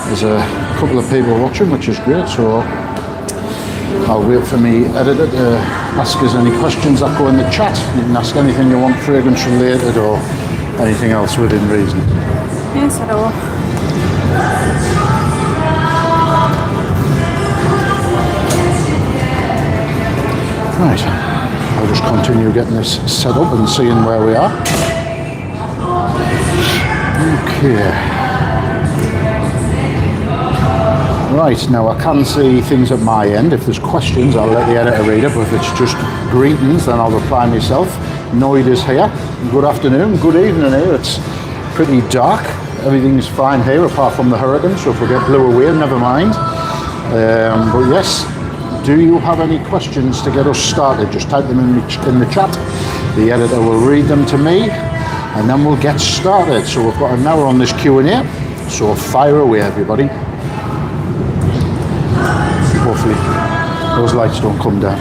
There's a couple of people watching, which is great, so I'll wait for me editor to ask us any questions that go in the chat. You can ask anything you want fragrance related or anything else within reason. Yes, hello. Right, I'll just continue getting this set up and seeing where we are. Okay. Right, now I can see things at my end. If there's questions, I'll let the editor read it, but if it's just greetings, then I'll reply myself. Noid is here. Good afternoon, good evening here. It's pretty dark. Everything's fine here apart from the hurricane, so if we get blew away, never mind. But yes, do you have any questions to get us started? Just type them in the chat. The editor will read them to me, and then we'll get started. So we've got an hour on this Q&A, so fire away, everybody. Hopefully those lights don't come down.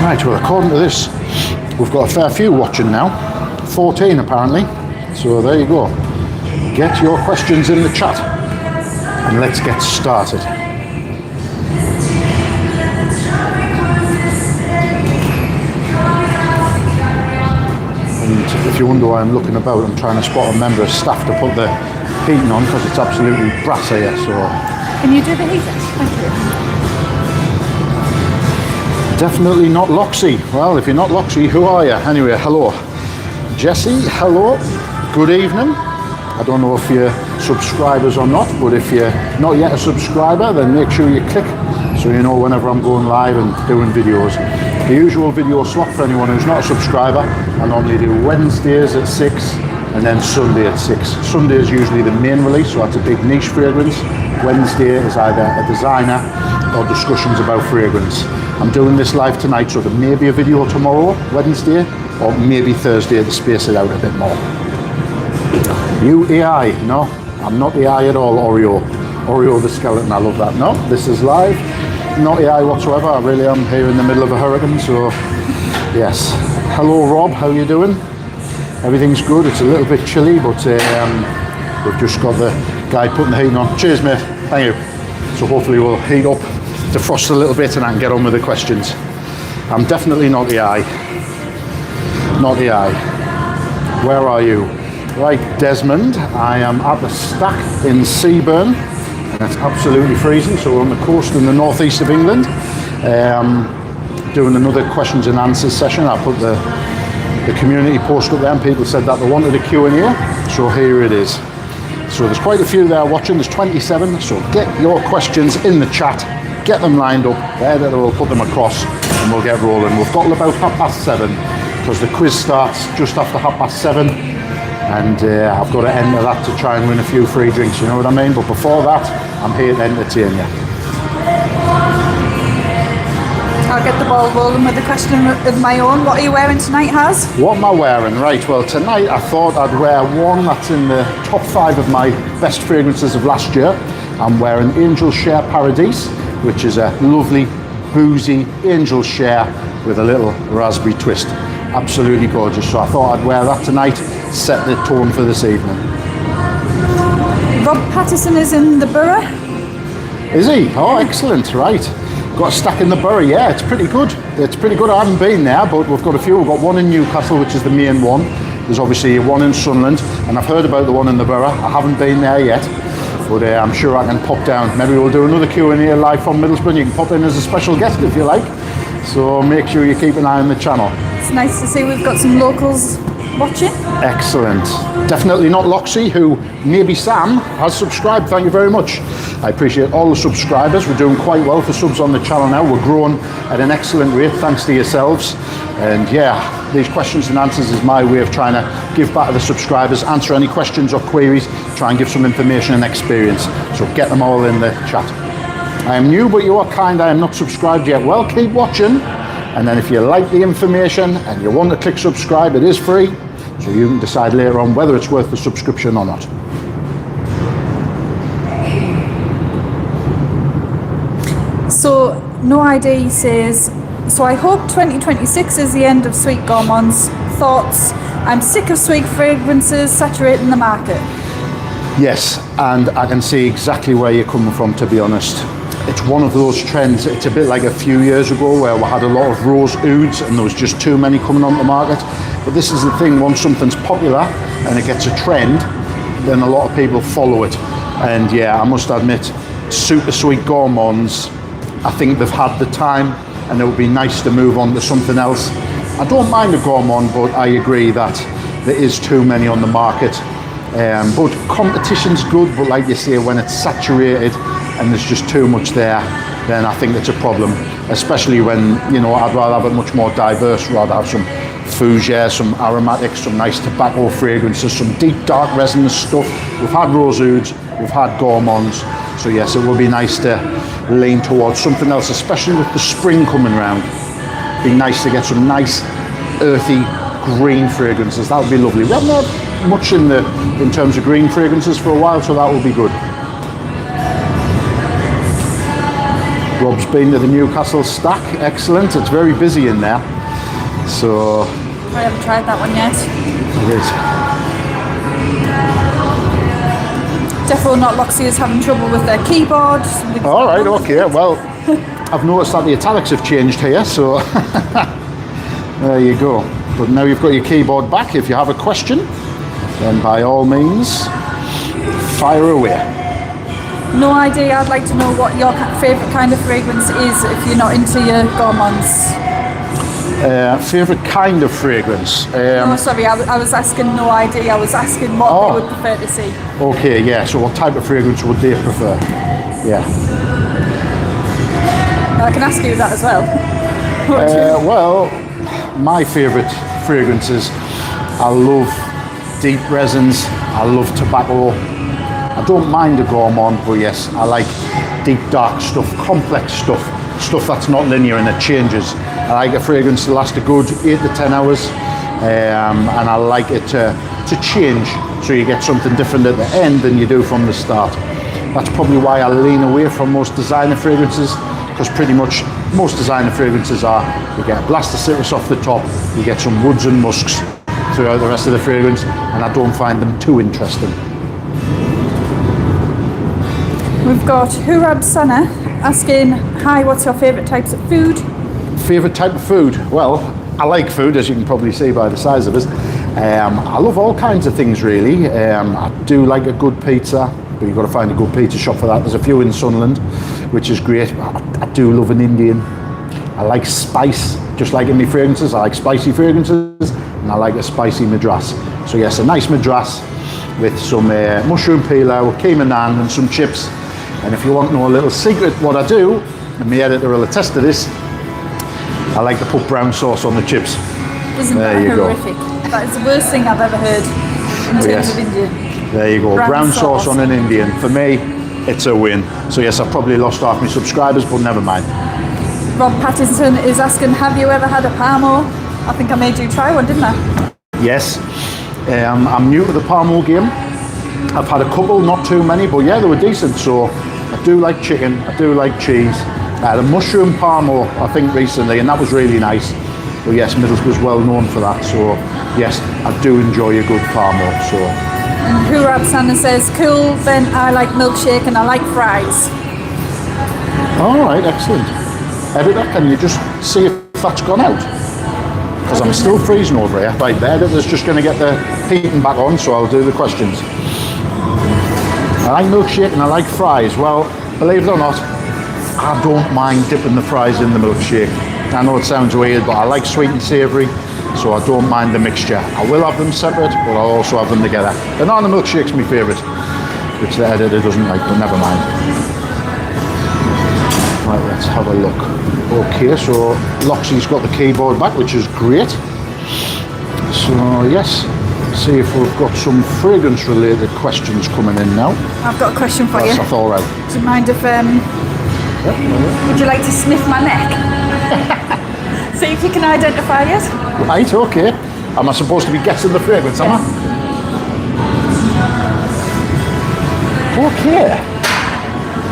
Right, well, according to this, we've got a fair few watching now. 14 apparently. So there you go. Get your questions in the chat and let's get started. And if you wonder why I'm looking about, I'm trying to spot a member of staff to put the heating on because it's absolutely brass here. So can you do the heating? Thank you. Definitely not Loxy. Well, if you're not Loxy, who are you? Anyway, hello. Jesse, hello. Good evening. I don't know if you're subscribers or not, but if you're not yet a subscriber, then make sure you click so you know whenever I'm going live and doing videos. The usual video slot for anyone who's not a subscriber, I normally do Wednesdays at 6 and then Sunday at 6. Sunday is usually the main release, so that's a big niche fragrance. Wednesday is either a designer or discussions about fragrance. I'm doing this live tonight, so there may be a video tomorrow, Wednesday, or maybe Thursday to space it out a bit more. You AI, no, I'm not AI at all, Oreo. Oreo the skeleton, I love that. No, this is live, not AI whatsoever. I really am here in the middle of a hurricane, so yes. Hello Rob, how you doing? Everything's good, it's a little bit chilly, but we've just got the guy putting the heating on. Cheers mate, thank you. So hopefully we'll heat up, defrost a little bit and I can get on with the questions. I'm definitely not the eye. Not the eye. Where are you? Right, Desmond, I am at the Stack in Seaburn and it's absolutely freezing, so we're on the coast in the northeast of England. Doing another questions and answers session. I put the community post up there and people said that they wanted a Q&A, so here it is. So there's quite a few there watching, there's 27, so get your questions in the chat, get them lined up, the editor will put them across and we'll get rolling. We've got about 7:30 because the quiz starts just after 7:30 and I've got to enter that to try and win a few free drinks, you know what I mean? But before that, I'm here to entertain you. I'll get the ball rolling with a question of my own. What are you wearing tonight, Haz? What am I wearing? Right, well tonight I thought I'd wear one that's in the top 5 of my best fragrances of last year. I'm wearing Angel Share Paradise, which is a lovely, boozy Angel Share with a little raspberry twist. Absolutely gorgeous. So I thought I'd wear that tonight, set the tone for this evening. Rob Patterson is in the borough. Is he? Oh, excellent, right. Got a stack in the borough, yeah, it's pretty good. It's pretty good. I haven't been there, but we've got a few. We've got one in Newcastle, which is the main one. There's obviously one in Sunderland, and I've heard about the one in the borough. I haven't been there yet, but I'm sure I can pop down. Maybe we'll do another Q&A live from Middlesbrough. You can pop in as a special guest if you like. So make sure you keep an eye on the channel. It's nice to see we've got some locals watching. Excellent. Definitely not Loxy, who maybe Sam has subscribed. Thank you very much. I appreciate all the subscribers. We're doing quite well for subs on the channel now. We're growing at an excellent rate thanks to yourselves. And yeah, these questions and answers is my way of trying to give back to the subscribers, answer any questions or queries, try and give some information and experience. So get them all in the chat. I am new, but you are kind. I am not subscribed yet. Well, keep watching. And then if you like the information and you want to click subscribe, it is free. So you can decide later on whether it's worth the subscription or not. So No ID says, So I hope 2026 is the end of sweet gourmands. Thoughts? I'm sick of sweet fragrances saturating the market. Yes, and I can see exactly where you're coming from, to be honest. It's one of those trends. It's a bit like a few years ago where we had a lot of rose ouds and there was just too many coming on the market. But this is the thing, once something's popular and it gets a trend, then a lot of people follow it. And yeah, I must admit, super sweet gourmands, I think they've had the time and it would be nice to move on to something else. I don't mind a gourmand, but I agree that there is too many on the market. But competition's good, but like you say, when it's saturated and there's just too much there, then I think it's a problem. Especially when, you know, I'd rather have it much more diverse, rather have some fougere, some aromatics, some nice tobacco fragrances, some deep dark resinous stuff. We've had rose ouds, we've had gourmands, so yes, it would be nice to lean towards something else, especially with the spring coming round. It'd be nice to get some nice earthy green fragrances. That would be lovely. We haven't had much in terms of green fragrances for a while, so that will be good. Rob's been to the Newcastle Stack. Excellent. It's very busy in there. So I haven't tried that one yet. It is. Defo Not Loxy is having trouble with their keyboard. All right, okay. Well, I've noticed that the italics have changed here, so there you go. But now you've got your keyboard back. If you have a question, then by all means, fire away. No idea. I'd like to know what your favourite kind of fragrance is if you're not into your gourmands. Favourite kind of fragrance? No, sorry, I was asking no idea. I was asking what they would prefer to see. Okay, yeah. So what type of fragrance would they prefer? Yeah. I can ask you that as well. Well, my favourite fragrances, I love deep resins, I love tobacco. I don't mind a gourmand, but yes, I like deep dark stuff, complex stuff that's not linear and it changes. I like a fragrance to last a good 8 to 10 hours, and I like it to change, so you get something different at the end than you do from the start. That's probably why I lean away from most designer fragrances, because pretty much most designer fragrances are, you get a blast of citrus off the top, you get some woods and musks throughout the rest of the fragrance, and I don't find them too interesting. We've got Hurab Sana asking, hi, what's your favourite types of food? Favourite type of food? Well, I like food, as you can probably see by the size of it. I love all kinds of things, really. I do like a good pizza, but you've got to find a good pizza shop for that. There's a few in Sunderland, which is great. I do love an Indian. I like spice, just like in my fragrances. I like spicy fragrances, and I like a spicy madras. So yes, a nice madras with some mushroom pilau, keema naan, and some chips. And if you want to know a little secret, what I do, and my editor will attest to this, I like to put brown sauce on the chips. Isn't that horrific? That is the worst thing I've ever heard in terms of Indian. There you go, brown sauce on an Indian. For me, it's a win. So yes, I've probably lost half my subscribers, but never mind. Rob Pattinson is asking, have you ever had a Parmo? I think I made you try one, didn't I? Yes. I'm new to the Parmo game. I've had a couple, not too many, but yeah, they were decent. So I do like chicken, I do like cheese. I had a mushroom Parmo, I think, recently, and that was really nice. But yes, Middlesbrough's well known for that. So yes, I do enjoy a good Parmo. So. And Hurab Sana says, cool, then I like milkshake and I like fries. All right, excellent. Editor, can you just see if that's gone out? Because I'm still freezing over here. Right, the editor's just going to get the heating back on, so I'll do the questions. I like milkshake and I like fries. Well, believe it or not, I don't mind dipping the fries in the milkshake. I know it sounds weird, but I like sweet and savoury, so I don't mind the mixture. I will have them separate, but I'll also have them together. Banana milkshake's my favourite, which the editor doesn't like, but never mind. Right, let's have a look. Okay, so Loxy's got the keyboard back, which is great. So yes, see if we've got some fragrance related questions coming in now. I've got a question for you. That's all right. Do you mind if, would you like to sniff my neck? See if you can identify it. Right, okay. Am I supposed to be guessing the fragrance, am I? Okay.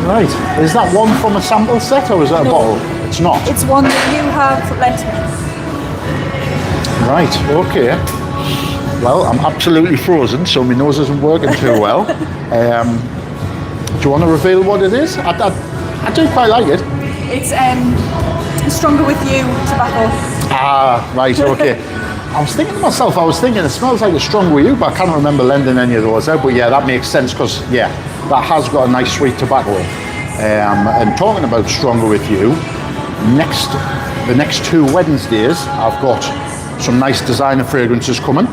Right. Is that one from a sample set or is that a No. bottle? It's not. It's one that you have lent me. Right, okay. Well, I'm absolutely frozen, so my nose isn't working too well. Do you want to reveal what it is? I do quite like it. It's Stronger With You tobacco. Ah, right, okay. I was thinking to myself, it smells like a Strong With You, but I can't remember lending any of those out. But yeah, that makes sense because, yeah, that has got a nice sweet tobacco. And talking about Stronger With You, the next 2 Wednesdays, I've got some nice designer fragrances coming.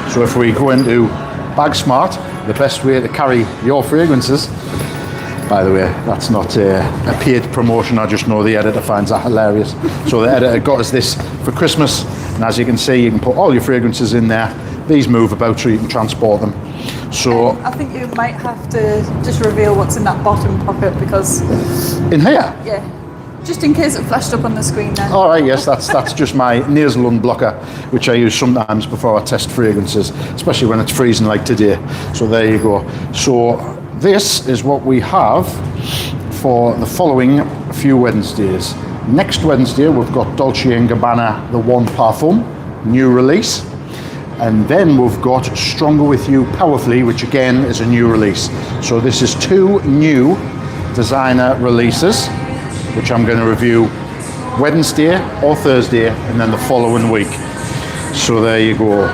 So if we go into Bag Smart, the best way to carry your fragrances, by the way, that's not a paid promotion, I just know the editor finds that hilarious. So the editor got us this for Christmas, and as you can see, you can put all your fragrances in there. These move about so you can transport them. So I think you might have to just reveal what's in that bottom pocket because, in here, yeah, just in case it flashed up on the screen then. all right, yes, that's just my nasal unblocker, which I use sometimes before I test fragrances, especially when it's freezing like today. So there you go. So this is what we have for the following few Wednesdays. Next Wednesday, we've got Dolce & Gabbana The One Parfum, new release. And then we've got Stronger With You Powerfully, which again is a new release. So this is 2 new designer releases, which I'm going to review Wednesday or Thursday, and then the following week. So there you go.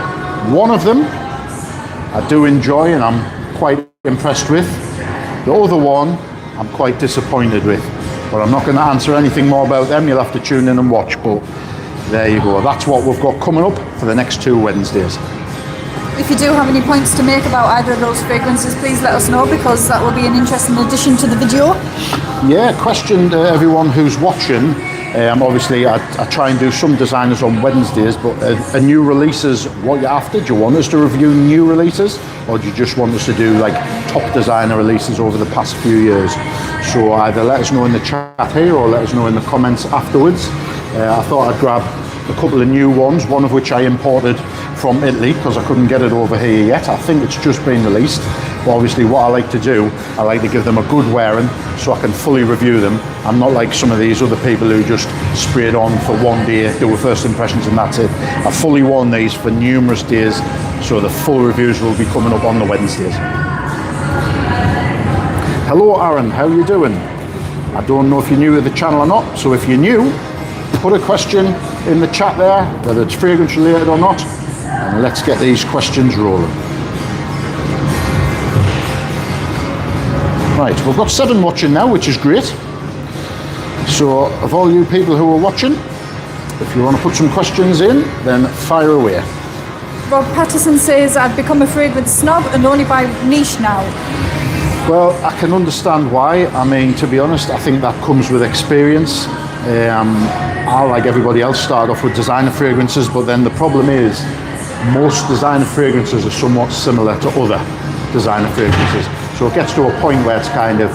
One of them I do enjoy and I'm quite impressed with. The other one I'm quite disappointed with. But I'm not going to answer anything more about them. You'll have to tune in and watch. But there you go. That's what we've got coming up for the next 2 Wednesdays. If you do have any points to make about either of those fragrances, please let us know because that will be an interesting addition to the video. Yeah, question to everyone who's watching. Obviously, I try and do some designers on Wednesdays, but a new releases what you're after? Do you want us to review new releases, or do you just want us to do like top designer releases over the past few years? So either let us know in the chat here or let us know in the comments afterwards. I thought I'd grab a couple of new ones, one of which I imported from Italy because I couldn't get it over here yet. I think it's just been released. But obviously what I like to do, I like to give them a good wearing so I can fully review them. I'm not like some of these other people who just spray it on for one day, do a first impressions and that's it. I fully worn these for numerous days, so the full reviews will be coming up on the Wednesdays. Hello Aaron, how are you doing? I don't know if you're new to the channel or not, so if you're new, put a question in the chat there, whether it's fragrance related or not, and let's get these questions rolling. Right, we've got 7 watching now, which is great. So, of all you people who are watching, if you want to put some questions in, then fire away. Rob Patterson says, I've become a fragrance snob and only buy niche now. Well, I can understand why. I mean, to be honest, I think that comes with experience. I, like everybody else, started off with designer fragrances, but then the problem is most designer fragrances are somewhat similar to other designer fragrances. So it gets to a point where it's kind of,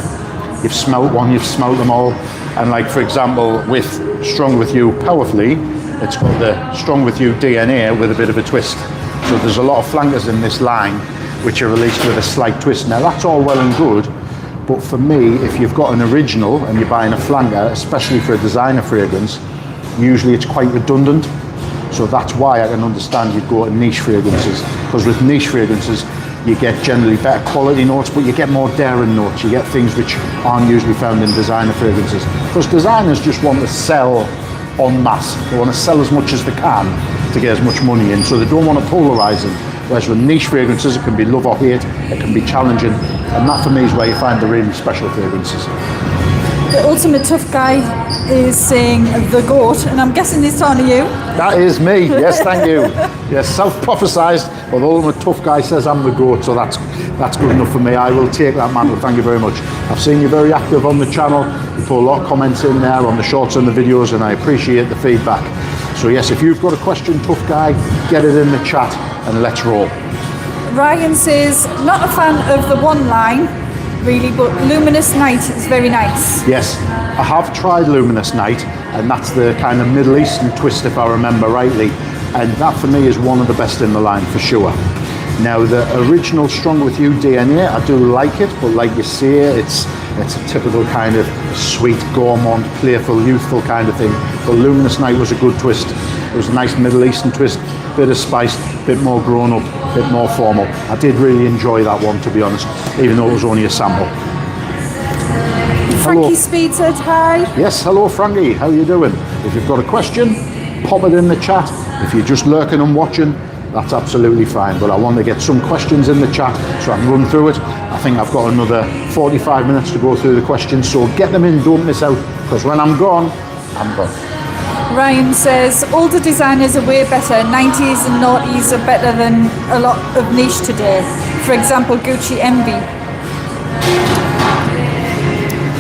you've smelt one, you've smelt them all. And like, for example, with Strong With You Powerfully, it's got the Strong With You DNA with a bit of a twist. So there's a lot of flankers in this line which are released with a slight twist. Now that's all well and good, but for me, if you've got an original and you're buying a flanker, especially for a designer fragrance, usually it's quite redundant. So that's why I can understand you'd go to niche fragrances, because with niche fragrances, you get generally better quality notes, but you get more daring notes. You get things which aren't usually found in designer fragrances. Because designers just want to sell en masse. They want to sell as much as they can to get as much money in, so they don't want to polarize them. Whereas with niche fragrances, it can be love or hate, it can be challenging, and that for me is where you find the really special fragrances. The ultimate tough guy is saying the goat, and I'm guessing he's talking to you. That is me, yes, thank you. Yes, self-prophesized, but the ultimate tough guy says I'm the goat, so that's good enough for me. I will take that mantle, thank you very much. I've seen you very active on the channel, you put a lot of comments in there on the shorts and the videos, and I appreciate the feedback. So yes, if you've got a question, tough guy, get it in the chat and let's roll. Ryan says, not a fan of the one line, really, but Luminous Night is very nice. Yes, I have tried Luminous Night, and that's the kind of Middle Eastern twist if I remember rightly, and that for me is one of the best in the line for sure. Now the original Strong With You DNA, I do like it, but like you say, it's It's a typical kind of sweet, gourmand, playful, youthful kind of thing. But Luminous Night was a good twist. It was a nice Middle Eastern twist, bit of spice, bit more grown up, bit more formal. I did really enjoy that one, to be honest, even though it was only a sample. Frankie Hello. Speed said hi. Yes, hello Frankie, how you doing? If you've got a question, pop it in the chat. If you're just lurking and watching, that's absolutely fine. But I want to get some questions in the chat so I can run through it. I think I've got another 45 minutes to go through the questions, so get them in, don't miss out, because when I'm gone, I'm gone. Ryan says older designers are way better. 90s and noughties are better than a lot of niche today. For example, Gucci Envy.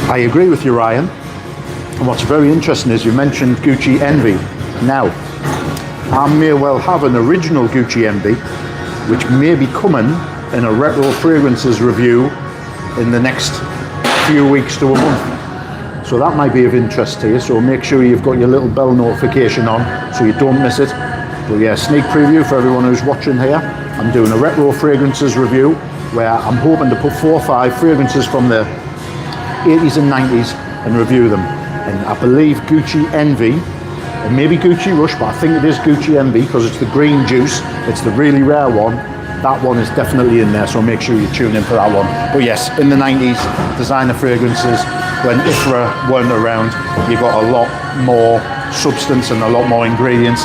I agree with you, Ryan. And what's very interesting is you mentioned Gucci Envy. Now, I may well have an original Gucci Envy, which may be coming in a retro fragrances review in the next few weeks to a month. So that might be of interest to you. So make sure you've got your little bell notification on so you don't miss it. But yeah, sneak preview for everyone who's watching here. I'm doing a retro fragrances review where I'm hoping to put 4 or 5 fragrances from the 80s and 90s and review them. And I believe Gucci Envy, it may be Gucci Rush, but I think it is Gucci Envy because it's the green juice, it's the really rare one. That one is definitely in there, so make sure you tune in for that one. But yes, in the 90s, designer fragrances, when IFRA weren't around, you got a lot more substance and a lot more ingredients,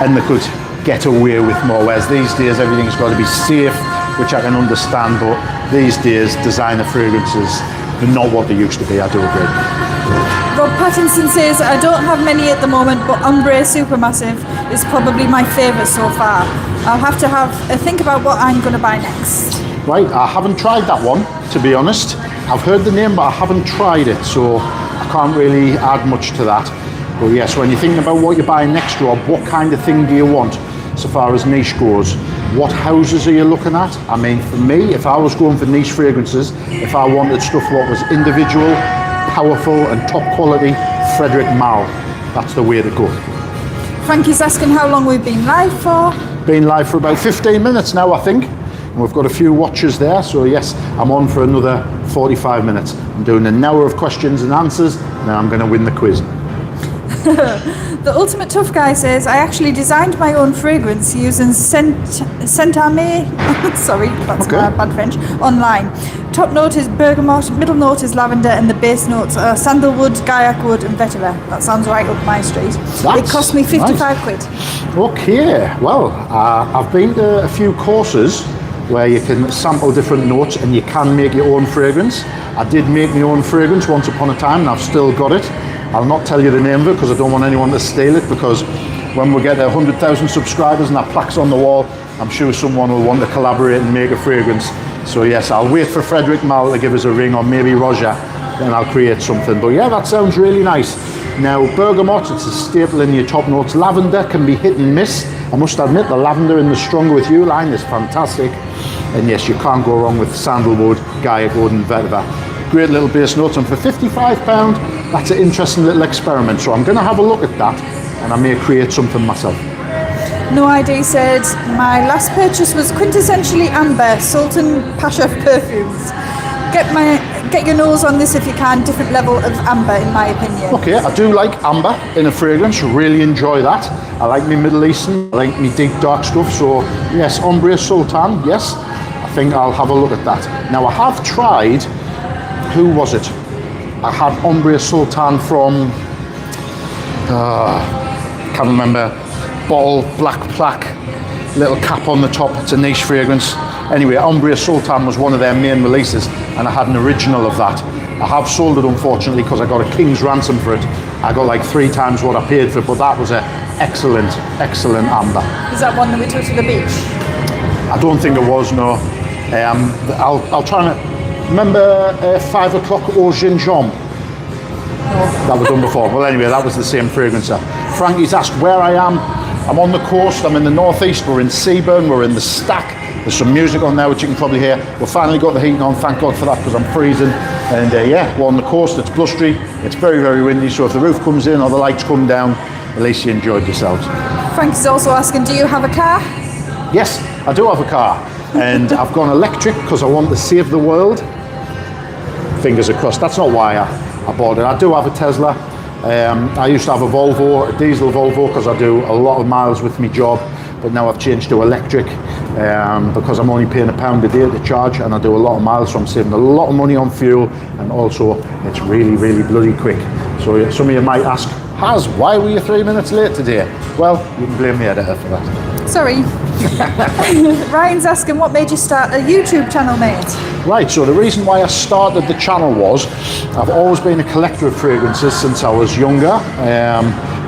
and they could get away with more. Whereas these days, everything's got to be safe, which I can understand, but these days, designer fragrances are not what they used to be, I do agree. Rob Pattinson says, I don't have many at the moment, but Ombre Supermassive is probably my favourite so far. I'll have to have a think about what I'm going to buy next. Right, I haven't tried that one, to be honest. I've heard the name, but I haven't tried it, so I can't really add much to that. But yes, when you're thinking about what you're buying next, Rob, what kind of thing do you want so far as niche goes? What houses are you looking at? I mean, for me, if I was going for niche fragrances, if I wanted stuff what was individual, powerful and top quality, Frederic Malle. That's the way to go. Frankie's asking how long we've been live for. Been live for about 15 minutes now, I think. And we've got a few watchers there, so yes, I'm on for another 45 minutes. I'm doing an hour of questions and answers, and then I'm going to win the quiz. The Ultimate Tough Guy says, I actually designed my own fragrance using Centame, sorry, that's Okay. bad French, online. Top note is bergamot, middle note is lavender, and the base notes are sandalwood, gaiac wood, and vetiver. That sounds right up my street. It cost me 55 quid. Okay, well, I've been to a few courses where you can sample different notes and you can make your own fragrance. I did make my own fragrance once upon a time, and I've still got it. I'll not tell you the name of it because I don't want anyone to steal it, because when we get 100,000 subscribers and that plaque's on the wall, I'm sure someone will want to collaborate and make a fragrance. So yes, I'll wait for Frederic Malle to give us a ring, or maybe Roger, then I'll create something. But yeah, that sounds really nice. Now, bergamot, it's a staple in your top notes. Lavender can be hit and miss. I must admit, the lavender in the Stronger With You line is fantastic. And yes, you can't go wrong with sandalwood, gaiac wood and vetiver. Great little base notes, and for £55, that's an interesting little experiment. So I'm going to have a look at that, and I may create something myself. No ID said, my last purchase was quintessentially amber, Sultan Pasha perfumes. Get your nose on this if you can, different level of amber in my opinion. Okay, I do like amber in a fragrance, really enjoy that. I like me Middle Eastern, I like me deep dark stuff, so yes, Ombre Sultan, yes. I think I'll have a look at that. Now I have tried, who was it? I had Ombre Sultan from, can't remember, bottle, black plaque, little cap on the top, it's a niche fragrance. Anyway, Ombre Sultan was one of their main releases, and I had an original of that. I have sold it unfortunately because I got a king's ransom for it. I got like 3 times what I paid for it, but that was an excellent, excellent amber. Is that one that we took to the beach? I don't think it was, no. I'll try and remember 5 o'clock au gingembre. That was done before. Well, anyway, that was the same fragrance. Frankie's asked where I am. I'm on the coast. I'm in the northeast. We're in Seaburn. We're in the Stack. There's some music on there, which you can probably hear. We've finally got the heating on. Thank God for that, because I'm freezing. And yeah, we're on the coast. It's blustery. It's very, very windy. So if the roof comes in or the lights come down, at least you enjoyed yourselves. Frankie's also asking, do you have a car? Yes, I do have a car. And I've gone electric because I want to save the world. fingers are crossed. That's not why I bought it. I do have a Tesla. I used to have a Volvo, a diesel Volvo, because I do a lot of miles with my job, but now I've changed to electric because I'm only paying £1 a day to charge, and I do a lot of miles, so I'm saving a lot of money on fuel, and also it's really, really bloody quick. So some of you might ask, Haz, why were you 3 minutes late today? Well, you can blame the editor for that. Sorry. Ryan's asking, what made you start a YouTube channel, mate? Right, so the reason why I started the channel was I've always been a collector of fragrances since I was younger.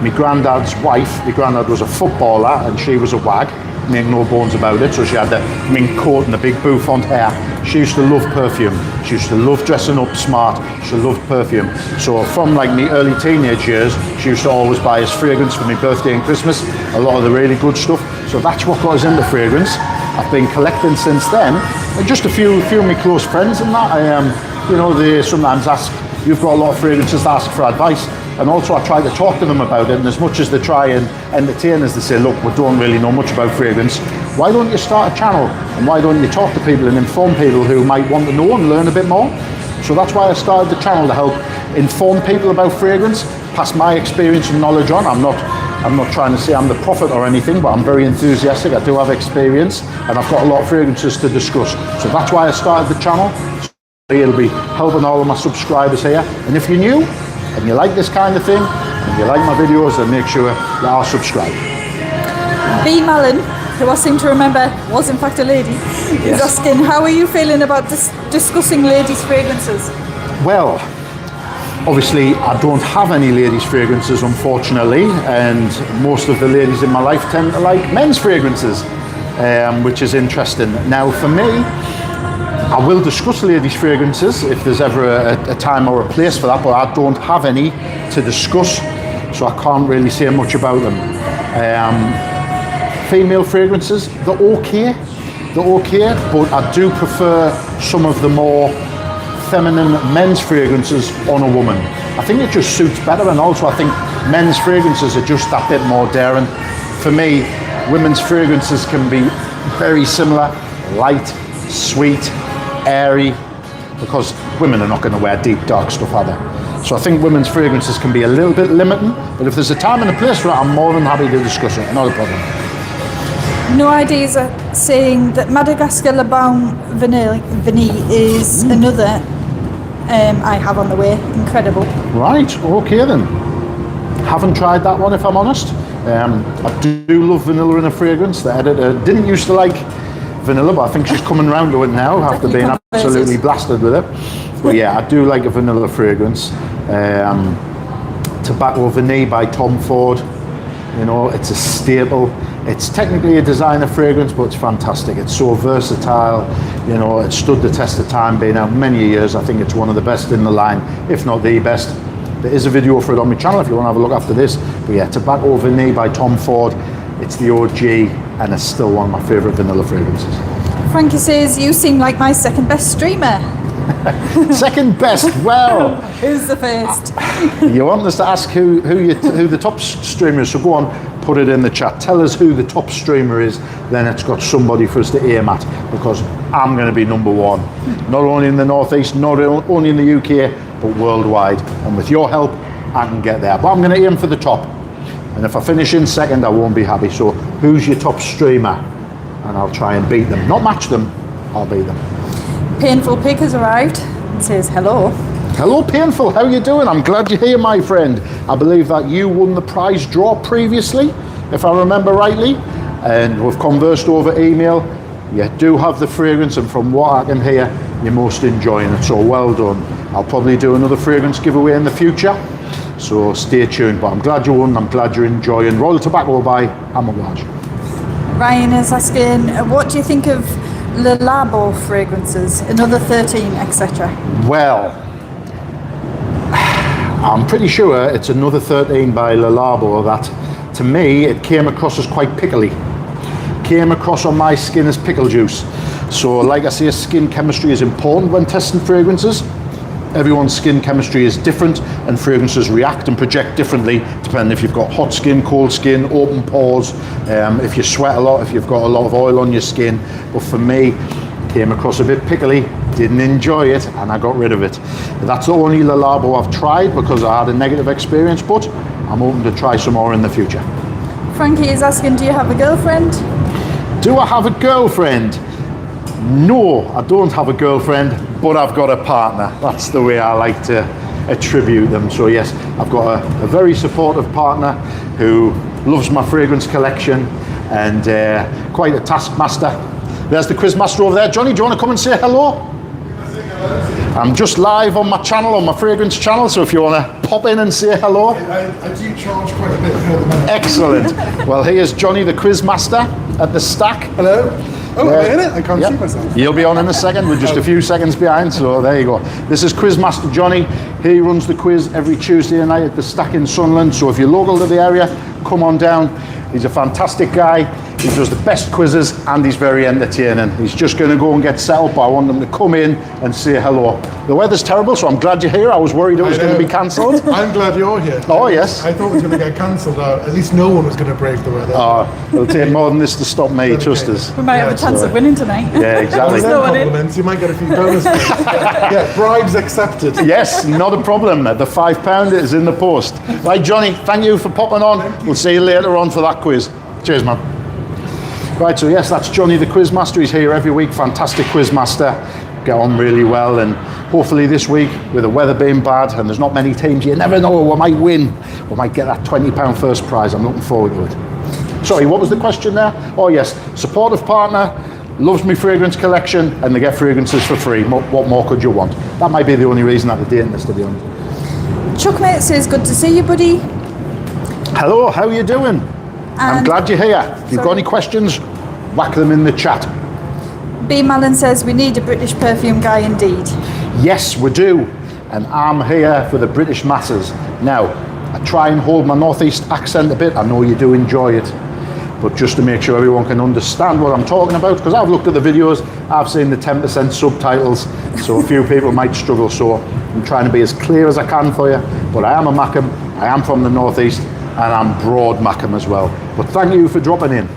My granddad's wife, my granddad was a footballer and she was a wag, make no bones about it, so she had the mink coat and the big bouffant hair. She used to love perfume. She used to love dressing up smart. She loved perfume. So from like my early teenage years, she used to always buy us fragrance for my birthday and Christmas, a lot of the really good stuff. So that's what got us into fragrance. I've been collecting since then. And just a few of my close friends and that, you know, they sometimes ask, you've got a lot of fragrances, to ask for advice. And also I try to talk to them about it, and as much as they try and entertain us, they say, look, we don't really know much about fragrance. Why don't you start a channel? And why don't you talk to people and inform people who might want to know and learn a bit more? So that's why I started the channel, to help inform people about fragrance, pass my experience and knowledge on. I'm not trying to say I'm the prophet or anything, but I'm very enthusiastic. I do have experience, and I've got a lot of fragrances to discuss. So that's why I started the channel. It'll be helping all of my subscribers here. And if you're new and you like this kind of thing, and you like my videos, then make sure you are subscribed. B. Mallon, who I seem to remember was in fact a lady, is asking, how are you feeling about discussing ladies' fragrances? Well, obviously I don't have any ladies' fragrances, unfortunately, and most of the ladies in my life tend to like men's fragrances, which is interesting. Now for me, I will discuss ladies' fragrances if there's ever a time or a place for that, but I don't have any to discuss, so I can't really say much about them. Female fragrances, they're okay, but I do prefer some of the more feminine men's fragrances on a woman. I think it just suits better, and also I think men's fragrances are just that bit more daring. For me, women's fragrances can be very similar, light, sweet, airy, because women are not going to wear deep dark stuff, are they? So I think women's fragrances can be a little bit limiting, but if there's a time and a place for it, I'm more than happy to discuss it, not a problem. No Ideas are saying that Madagascar Le Baum Vanille is another I have on the way. Incredible. Right, okay then. Haven't tried that one, if I'm honest. I do love vanilla in a fragrance. The editor didn't used to like vanilla, but I think she's coming round to it now after being absolutely blasted with it. But yeah, I do like a vanilla fragrance. Tobacco Vanille by Tom Ford. You know, it's a staple. It's technically a designer fragrance, but it's fantastic. It's so versatile. You know, it stood the test of time, being out many years. I think it's one of the best in the line, if not the best. There is a video for it on my channel if you want to have a look after this. But yeah, Tobacco Vanille by Tom Ford. It's the OG, and it's still one of my favourite vanilla fragrances. Frankie says, you seem like my second best streamer. Second best, well. Who's the first? You want us to ask who the top streamer is, so go on, put it in the chat. Tell us who the top streamer is, then it's got somebody for us to aim at, because I'm going to be number one. Not only in the Northeast, not only in the UK, but worldwide. And with your help, I can get there. But I'm going to aim for the top. And if I finish in second, I won't be happy. So who's your top streamer? And I'll try and beat them. Not match them, I'll beat them. Painful Pig has arrived and says hello. Hello Painful, how are you doing? I'm glad you're here, my friend. I believe that you won the prize draw previously, if I remember rightly, and we've conversed over email. You do have the fragrance, and from what I can hear, you're most enjoying it, so well done. I'll probably do another fragrance giveaway in the future, so stay tuned. But I'm glad you won, I'm glad you're enjoying Royal Tobacco by Amouage. Ryan is asking, what do you think of Le Labo fragrances, another 13, etc.? Well, I'm pretty sure it's another 13 by Le Labo that, to me, it came across as quite pickly. Came across on my skin as pickle juice. So, like I say, skin chemistry is important when testing fragrances. Everyone's skin chemistry is different, and fragrances react and project differently depending if you've got hot skin, cold skin, open pores, if you sweat a lot, if you've got a lot of oil on your skin. But for me, Came across a bit pickly, didn't enjoy it, and I got rid of it. That's the only Le Labo I've tried because I had a negative experience, but I'm open to try some more in the future. Frankie is asking, do you have a girlfriend? Do I have a girlfriend? No, I don't have a girlfriend, but I've got a partner. That's the way I like to attribute them. So yes, I've got a very supportive partner who loves my fragrance collection and quite a taskmaster. There's the quizmaster over there. Johnny, do you want to come and say hello? I'm just live on my channel, on my fragrance channel, so if you want to pop in and say hello. I do charge quite a bit for the minute. Excellent. Well, here's Johnny the quizmaster at the stack. Hello? Oh, am I in it? I can't see myself. You'll be on in a second. We're just a few seconds behind, so there you go. This is Quizmaster Johnny. He runs the quiz every Tuesday night at the Stack in Sunderland, so if you're local to the area, come on down. He's a fantastic guy. He does the best quizzes and he's very entertaining. He's just going to go and get set up. I want them to come in and say hello. The weather's terrible, so I'm glad you're here. I was worried it was going to be cancelled. I'm glad you're here. Oh, yes. I thought it was going to get cancelled out. At least no one was going to brave the weather. Oh, it'll take more than this to stop me, trust us. We might have a chance of winning tonight. Yeah, exactly. There's no one in. Compliments, you might get a few bonus points. Yeah, bribes accepted. Yes, not a problem. The £5 is in the post. Right, Johnny, thank you for popping on. We'll see you later on for that quiz. Cheers, man. Right, so yes, that's Johnny the Quizmaster. He's here every week. Fantastic Quizmaster. Get on really well, and hopefully this week, with the weather being bad and there's not many teams, you never know, we might win. We might get that £20 first prize. I'm looking forward to it. Sorry, what was the question there? Oh yes, supportive partner, loves me fragrance collection, and they get fragrances for free. What more could you want? That might be the only reason that they're dating this, to be honest. Chuck Mate says, good to see you, buddy. Hello, how are you doing? I'm And- glad you're here. If you've got Sorry. any questions, whack them in the chat. B. Malin says, we need a British perfume guy indeed. Yes, we do. And I'm here for the British masses. Now, I try and hold my northeast accent a bit. I know you do enjoy it. But just to make sure everyone can understand what I'm talking about, because I've looked at the videos, I've seen the 10% subtitles, so a few people might struggle. So I'm trying to be as clear as I can for you. But I am a Mackem, I am from the northeast, and I'm broad Mackem as well. But thank you for dropping in.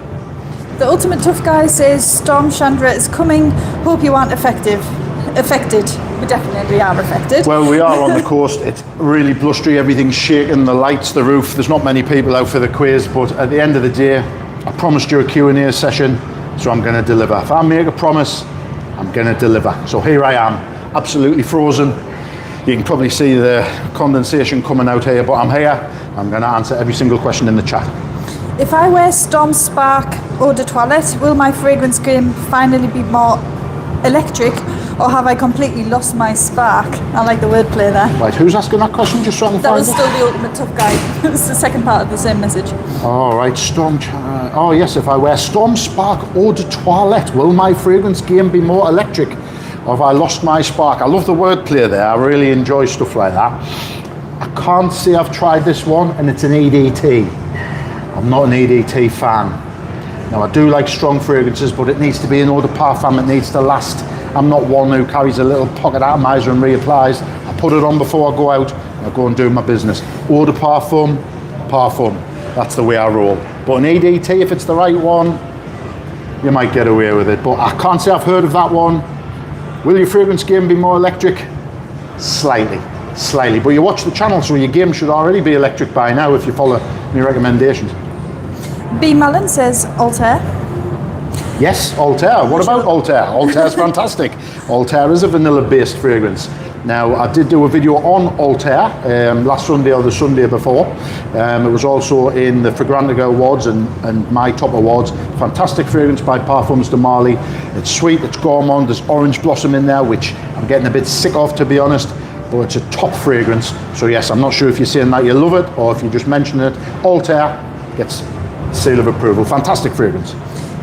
The Ultimate Tough Guy says, Storm Chandra is coming. Hope you aren't affected. We definitely are affected. Well, we are on the coast. It's really blustery. Everything's shaking. The lights, the roof. There's not many people out for the quiz, but at the end of the day, I promised you a Q&A session, so I'm going to deliver. If I make a promise, I'm going to deliver. So here I am, absolutely frozen. You can probably see the condensation coming out here, but I'm here. I'm going to answer every single question in the chat. If I wear Storm Spark Eau de Toilette, will my fragrance game finally be more electric, or have I completely lost my spark? I like the wordplay there. Right, who's asking that question? Just so I can That find was it. still the Ultimate Tough Guy. It's the second part of the same message. All right, oh yes, if I wear Storm Spark Eau de Toilette, will my fragrance game be more electric? Or have I lost my spark? I love the wordplay there. I really enjoy stuff like that. I can't say I've tried this one, and it's an EDT. I'm not an EDT fan. Now, I do like strong fragrances, but it needs to be an eau de parfum. It needs to last. I'm not one who carries a little pocket atomizer and reapplies. I put it on before I go out, and I go and do my business. Eau de parfum, parfum. That's the way I roll. But an EDT, if it's the right one, you might get away with it. But I can't say I've heard of that one. Will your fragrance game be more electric? Slightly. But you watch the channel, so your game should already be electric by now if you follow my recommendations. B. Mullen says, Altair. Yes, Altair. What about Altair? Altair's fantastic. Altair is a vanilla-based fragrance. Now, I did do a video on Altair last Sunday or the Sunday before. It was also in the Fragrantica Awards and my top awards. Fantastic fragrance by Parfums de Marly. It's sweet, it's gourmand, there's orange blossom in there, which I'm getting a bit sick of, to be honest, but it's a top fragrance. So yes, I'm not sure if you're saying that you love it or if you just mention it. Altair gets seal of approval. Fantastic fragrance.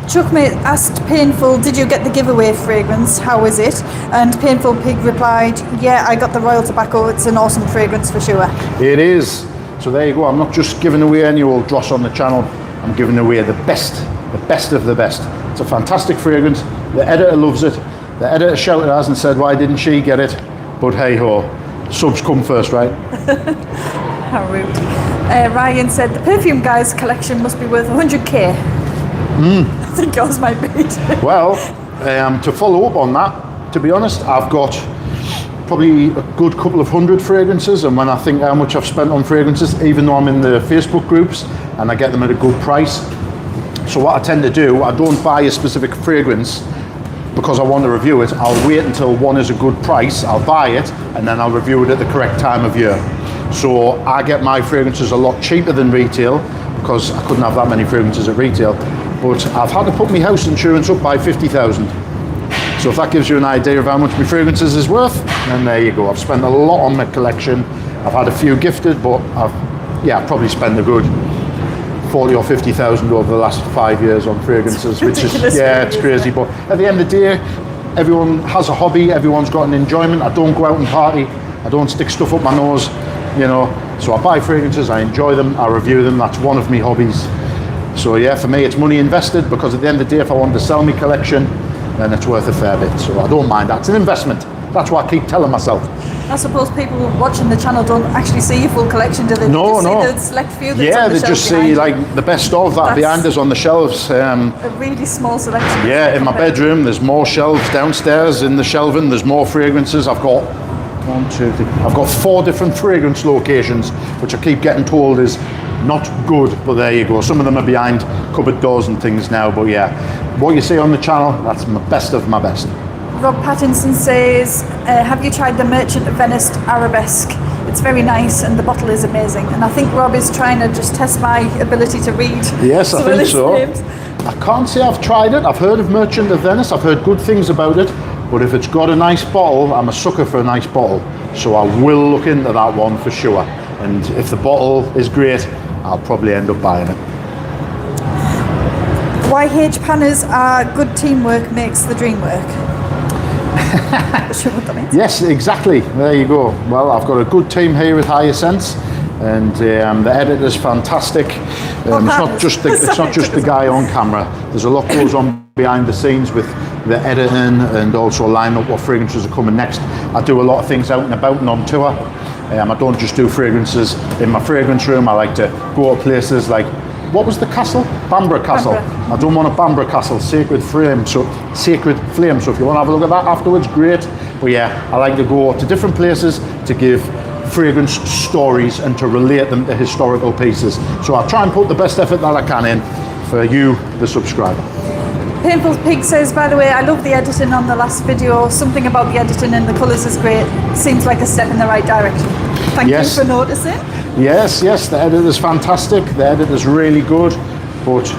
Chuckmate asked Painful, did you get the giveaway fragrance? How is it? And Painful Pig replied, yeah, I got the Royal Tobacco. It's an awesome fragrance for sure. It is. So there you go. I'm not just giving away any old dross on the channel. I'm giving away the best of the best. It's a fantastic fragrance. The editor loves it. The editor shouted at us and said, why didn't she get it? But hey ho, subs come first, right? How rude. Ryan said, the Perfume Guys collection must be worth 100k. I think yours might be. Well, To follow up on that, to be honest, I've got probably a good couple of hundred fragrances, and when I think how much I've spent on fragrances, even though I'm in the Facebook groups and I get them at a good price. So what I tend to do, I don't buy a specific fragrance because I want to review it. I'll wait until one is a good price, I'll buy it, and then I'll review it at the correct time of year. So I get my fragrances a lot cheaper than retail because I couldn't have that many fragrances at retail. But I've had to put my house insurance up by 50,000. So if that gives you an idea of how much my fragrances is worth, then there you go. I've spent a lot on my collection. I've had a few gifted, but I've probably spent a good 40 or 50,000 over the last 5 years on fragrances, which is, it's crazy. But at the end of the day, everyone has a hobby, everyone's got an enjoyment. I don't go out and party, I don't stick stuff up my nose, you know. So I buy fragrances, I enjoy them, I review them, that's one of my hobbies. So yeah, for me it's money invested, because at the end of the day, if I want to sell my collection, then it's worth a fair bit. So I don't mind that, it's an investment. That's what I keep telling myself. I suppose people watching the channel don't actually see your full collection, do they? No, they no. see the select few that's on the they shelf just behind see you. like the best of that behind us on the shelves. A really small selection. Yeah, in my bedroom, there's more shelves. Downstairs in the shelving, there's more fragrances. I've got 1, 2, 3. I've got 4 different fragrance locations, which I keep getting told is not good, but there you go. Some of them are behind cupboard doors and things now, but yeah, what you see on the channel, that's my best of my best. Rob Pattinson says, have you tried the Merchant of Venice Arabesque? It's very nice and the bottle is amazing. And I think Rob is trying to just test my ability to read. Yes, I think so. Names. I can't say I've tried it. I've heard of Merchant of Venice. I've heard good things about it. But if it's got a nice bottle, I'm a sucker for a nice bottle. So I will look into that one for sure. And if the bottle is great, I'll probably end up buying it. YH Panners are good teamwork makes the dream work. Sure what that means. Yes, exactly. There you go. Well, I've got a good team here with Higher Sense, and the editor's fantastic. It's not just the guy on camera. There's a lot goes on behind the scenes with the editing, and also line up what fragrances are coming next. I do a lot of things out and about and on tour. I don't just do fragrances in my fragrance room. I like to go to places like, what was the castle? Bamborough Castle. I don't want a Bamborough Castle, Sacred Flame. So if you want to have a look at that afterwards, great. But yeah, I like to go to different places to give fragrance stories and to relate them to historical pieces. So I try and put the best effort that I can in for you, the subscriber. Painful Pig says, by the way, I love the editing on the last video. Something about the editing and the colours is great. Seems like a step in the right direction. Thank you for noticing. Yes, the editor's fantastic. The editor's really good. But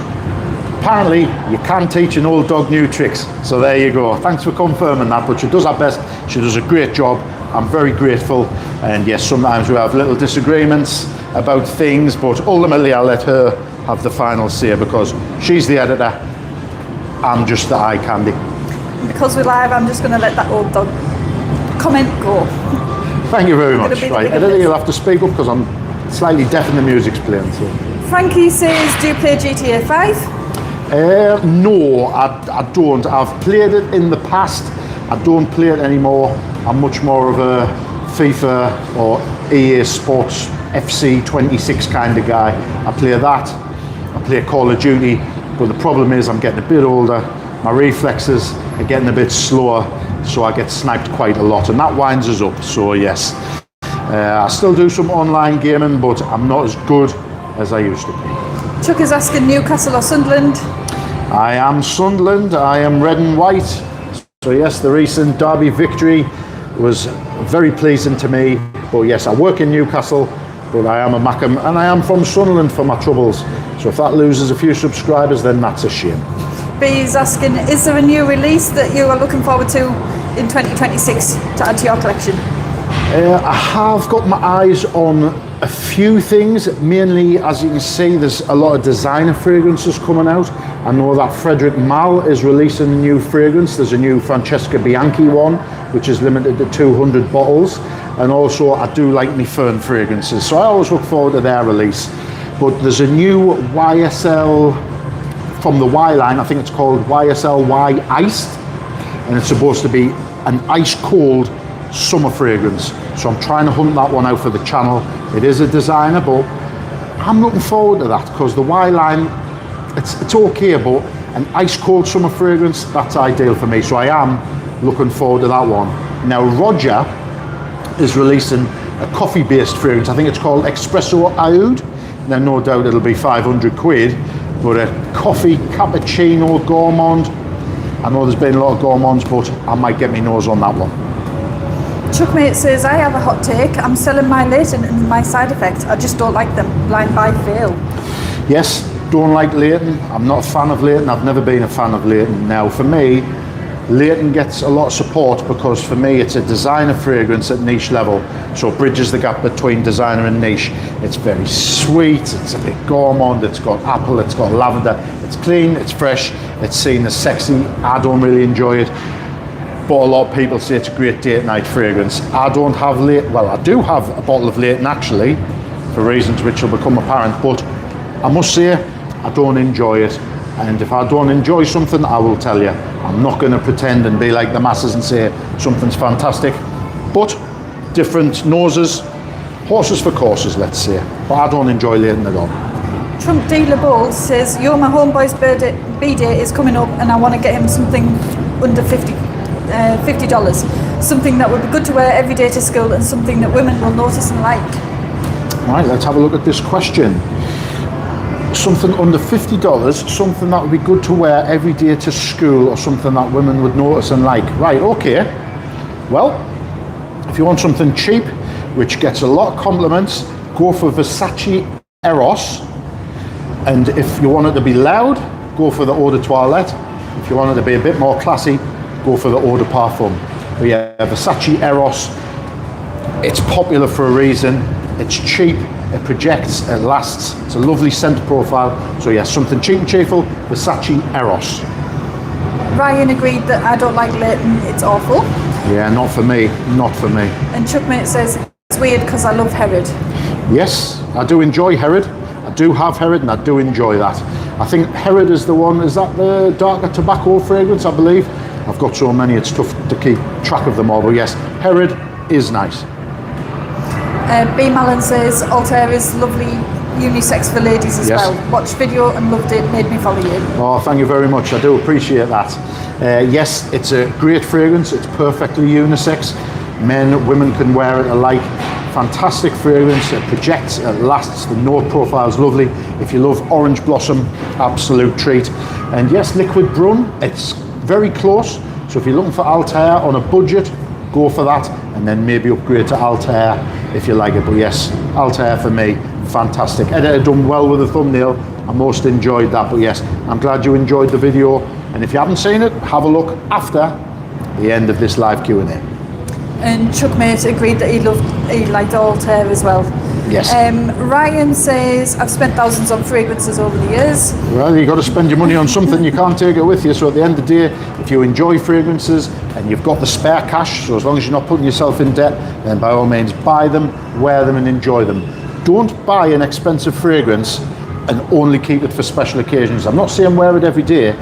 apparently you can teach an old dog new tricks. So there you go. Thanks for confirming that. But she does her best. She does a great job. I'm very grateful. And yes, sometimes we have little disagreements about things, but ultimately I'll let her have the final say because she's the editor. I'm just the eye candy. Because we're live, I'm just going to let that old dog comment go. Thank you very much. Right, editor, you'll have to speak up because I'm slightly deaf and the music's playing. So. Frankie says, do you play GTA 5? No, I don't. I've played it in the past. I don't play it anymore. I'm much more of a FIFA or EA Sports FC 26 kind of guy. I play that. I play Call of Duty. But the problem is I'm getting a bit older, my reflexes are getting a bit slower, so I get sniped quite a lot, and that winds us up. So yes, I still do some online gaming, but I'm not as good as I used to be. Chuck is asking Newcastle or Sunderland? I am Sunderland, I am red and white. So yes, the recent Derby victory was very pleasing to me. But yes, I work in Newcastle, but I am a Mackem, and I am from Sunderland for my troubles. So if that loses a few subscribers, then that's a shame. B's asking, is there a new release that you are looking forward to in 2026 to add to your collection? I have got my eyes on a few things. Mainly, as you can see, there's a lot of designer fragrances coming out. I know that Frederic Malle is releasing a new fragrance. There's a new Francesca Bianchi one, which is limited to 200 bottles. And also, I do like me Fern fragrances, so I always look forward to their release. But there's a new YSL from the Y line, I think it's called YSL Y Iced, and it's supposed to be an ice cold summer fragrance. So I'm trying to hunt that one out for the channel. It is a designer, but I'm looking forward to that because the Y line, it's okay, but an ice cold summer fragrance, that's ideal for me. So I am looking forward to that one. Now Roger is releasing a coffee based fragrance. I think it's called Espresso Oud. Now no doubt it'll be 500 quid, but a coffee cappuccino gourmand. I know there's been a lot of gourmands, but I might get my nose on that one. Chuckmate says, I have a hot take. I'm selling my Leighton and my side effects. I just don't like them. Blind buy fail. Yes, don't like Leighton. I'm not a fan of Leighton. I've never been a fan of Leighton. Now for me, Leighton gets a lot of support because for me it's a designer fragrance at niche level, so it bridges the gap between designer and niche. It's very sweet, it's a bit gourmand, it's got apple, it's got lavender, it's clean, it's fresh, it's seen as sexy. I don't really enjoy it, but a lot of people say it's a great date night fragrance. I don't have Leighton, well I do have a bottle of Leighton actually, for reasons which will become apparent, but I must say I don't enjoy it. And if I don't enjoy something, I will tell you. I'm not going to pretend and be like the masses and say something's fantastic. But different noses, horses for courses, let's say. But I don't enjoy Leighton at all. Trump Dealer Bull says, yo, my homeboy's B-Day is coming up and I want to get him something under $50. Something that would be good to wear every day to school and something that women will notice and like. Right, let's have a look at this question. Something under $50, something that would be good to wear every day to school or something that women would notice and like. Right, okay. Well, if you want something cheap, which gets a lot of compliments, go for Versace Eros. And if you want it to be loud, go for the Eau de Toilette. If you want it to be a bit more classy, go for the Eau de Parfum. But yeah, Versace Eros, it's popular for a reason. It's cheap. It projects, it lasts, it's a lovely scent profile. So yes, something cheap and cheerful, Versace Eros. Ryan agreed that I don't like Leighton, it's awful. Yeah, not for me, not for me. And Chuckmate says, it's weird because I love Herod. Yes, I do enjoy Herod. I do have Herod and I do enjoy that. I think Herod is the one, is that the darker tobacco fragrance, I believe? I've got so many, it's tough to keep track of them all, but yes, Herod is nice. B. Mallon says, Altair is lovely, unisex for ladies as well. Watched video and loved it, made me follow you. Oh, thank you very much, I do appreciate that. Yes, it's a great fragrance, it's perfectly unisex. Men, women can wear it alike. Fantastic fragrance, it projects, it lasts, the note profile is lovely. If you love orange blossom, absolute treat. And yes, liquid brun, it's very close. So if you're looking for Altair on a budget, go for that, and then maybe upgrade to Altair if you like it. But yes, Altair for me, fantastic. Editor done well with the thumbnail. I most enjoyed that. But yes, I'm glad you enjoyed the video. And if you haven't seen it, have a look after the end of this live Q&A. And Chuckmate agreed that he liked Altair as well. Yes. Ryan says, I've spent thousands on fragrances over the years. Well, you've got to spend your money on something, you can't take it with you. So at the end of the day, if you enjoy fragrances and you've got the spare cash, so as long as you're not putting yourself in debt, then by all means buy them, wear them and enjoy them. Don't buy an expensive fragrance and only keep it for special occasions. I'm not saying wear it every day,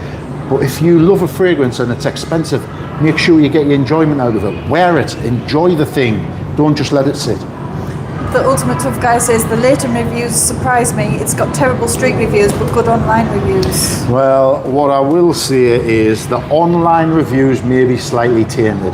but if you love a fragrance and it's expensive, make sure you get your enjoyment out of it. Wear it, enjoy the thing, don't just let it sit. The Ultimate Tough Guy says, the Leighton reviews surprise me. It's got terrible street reviews, but good online reviews. Well, what I will say is the online reviews may be slightly tainted.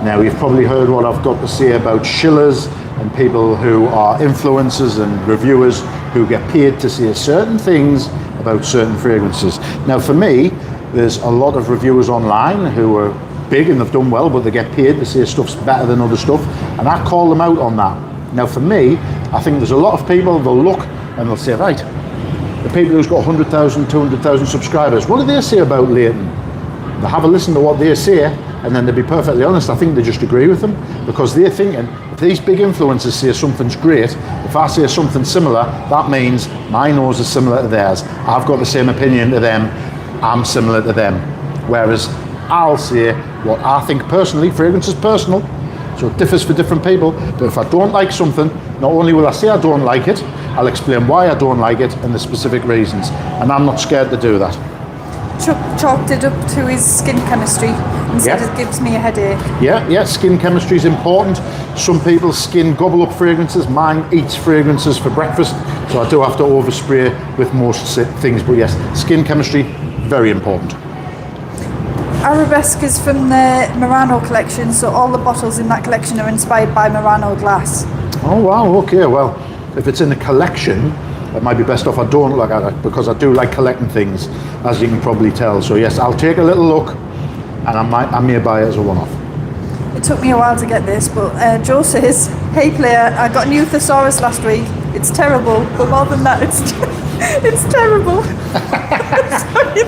Now, you've probably heard what I've got to say about shillers and people who are influencers and reviewers who get paid to say certain things about certain fragrances. Now, for me, there's a lot of reviewers online who are big and they've done well, but they get paid to say stuff's better than other stuff, and I call them out on that. Now for me, I think there's a lot of people, they'll look and they'll say, right, the people who's got 100,000, 200,000 subscribers, what do they say about Leighton? They'll have a listen to what they say, and then to be perfectly honest, I think they just agree with them, because they're thinking, if these big influencers say something's great, if I say something similar, that means my nose is similar to theirs. I've got the same opinion to them, I'm similar to them. Whereas I'll say what I think personally, fragrance is personal, so it differs for different people, but if I don't like something, not only will I say I don't like it, I'll explain why I don't like it and the specific reasons, and I'm not scared to do that. Chuck chalked it up to his skin chemistry and said it gives me a headache. Yeah, skin chemistry is important. Some people's skin gobble up fragrances, mine eats fragrances for breakfast, so I do have to overspray with most things, but yes, skin chemistry, very important. Arabesque is from the Murano collection, so all the bottles in that collection are inspired by Murano glass. Oh wow, okay, well, if it's in the collection, it might be best off I don't look at it, because I do like collecting things, as you can probably tell. So yes, I'll take a little look, and I may buy it as a one-off. It took me a while to get this, but Joe says, "Hey player, I got a new thesaurus last week. It's terrible, but more than that, it's it's terrible." Sorry,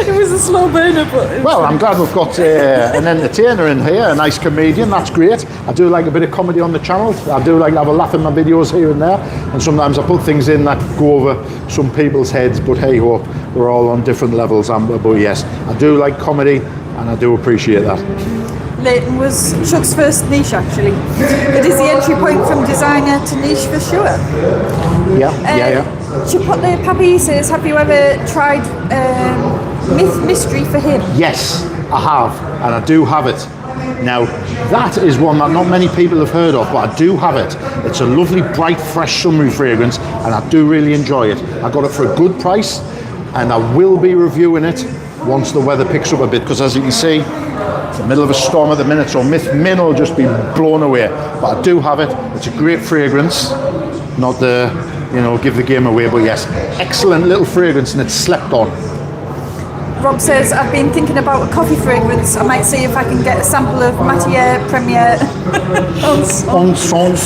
it was a slow burner, but Well, I'm glad we've got an entertainer in here, a nice comedian. That's great. I do like a bit of comedy on the channel. I do like to have a laugh in my videos here and there, and sometimes I put things in that go over some people's heads. But hey ho, we're all on different levels. But yes, I do like comedy, and I do appreciate that. Leighton was Chuck's first niche, actually. It is the entry point from designer to niche for sure. Yeah. Chipotle Pappy says, "Have you ever tried Myth Mystery for him?" Yes, I have, and I do have it. Now, that is one that not many people have heard of, but I do have it. It's a lovely, bright, fresh, summery fragrance, and I do really enjoy it. I got it for a good price, and I will be reviewing it once the weather picks up a bit, because as you can see, it's the middle of a storm at the minute, so Myth Min will just be blown away. But I do have it. It's a great fragrance, not the, give the game away, but yes, excellent little fragrance, and it's slept on. Rob says, "I've been thinking about a coffee fragrance. I might see if I can get a sample of Matière Premier Encens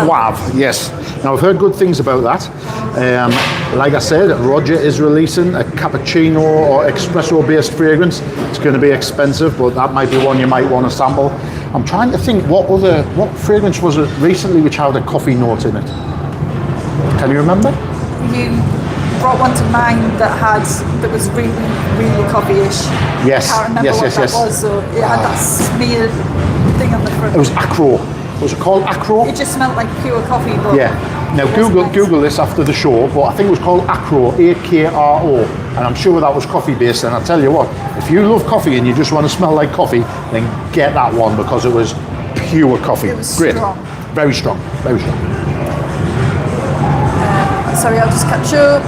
Suave. Yes. Now I've heard good things about that. Like I said, Roger is releasing a cappuccino or espresso based fragrance. It's going to be expensive, but that might be one you might want to sample. I'm trying to think what fragrance was it recently which had a coffee note in it? Can you remember? You brought one to mind that was really, really coffee-ish. Yes. I can't remember what that was, so it had that smeared thing on the front. It was Acro. Was it called Acro? It just smelled like pure coffee, but Yeah. Now Google this after the show, but I think it was called Acro, A-K-R-O, and I'm sure that was coffee based. And I tell you what, if you love coffee and you just want to smell like coffee, then get that one, because it was pure coffee. It was great, strong. very strong, very strong. Sorry, I'll just catch up.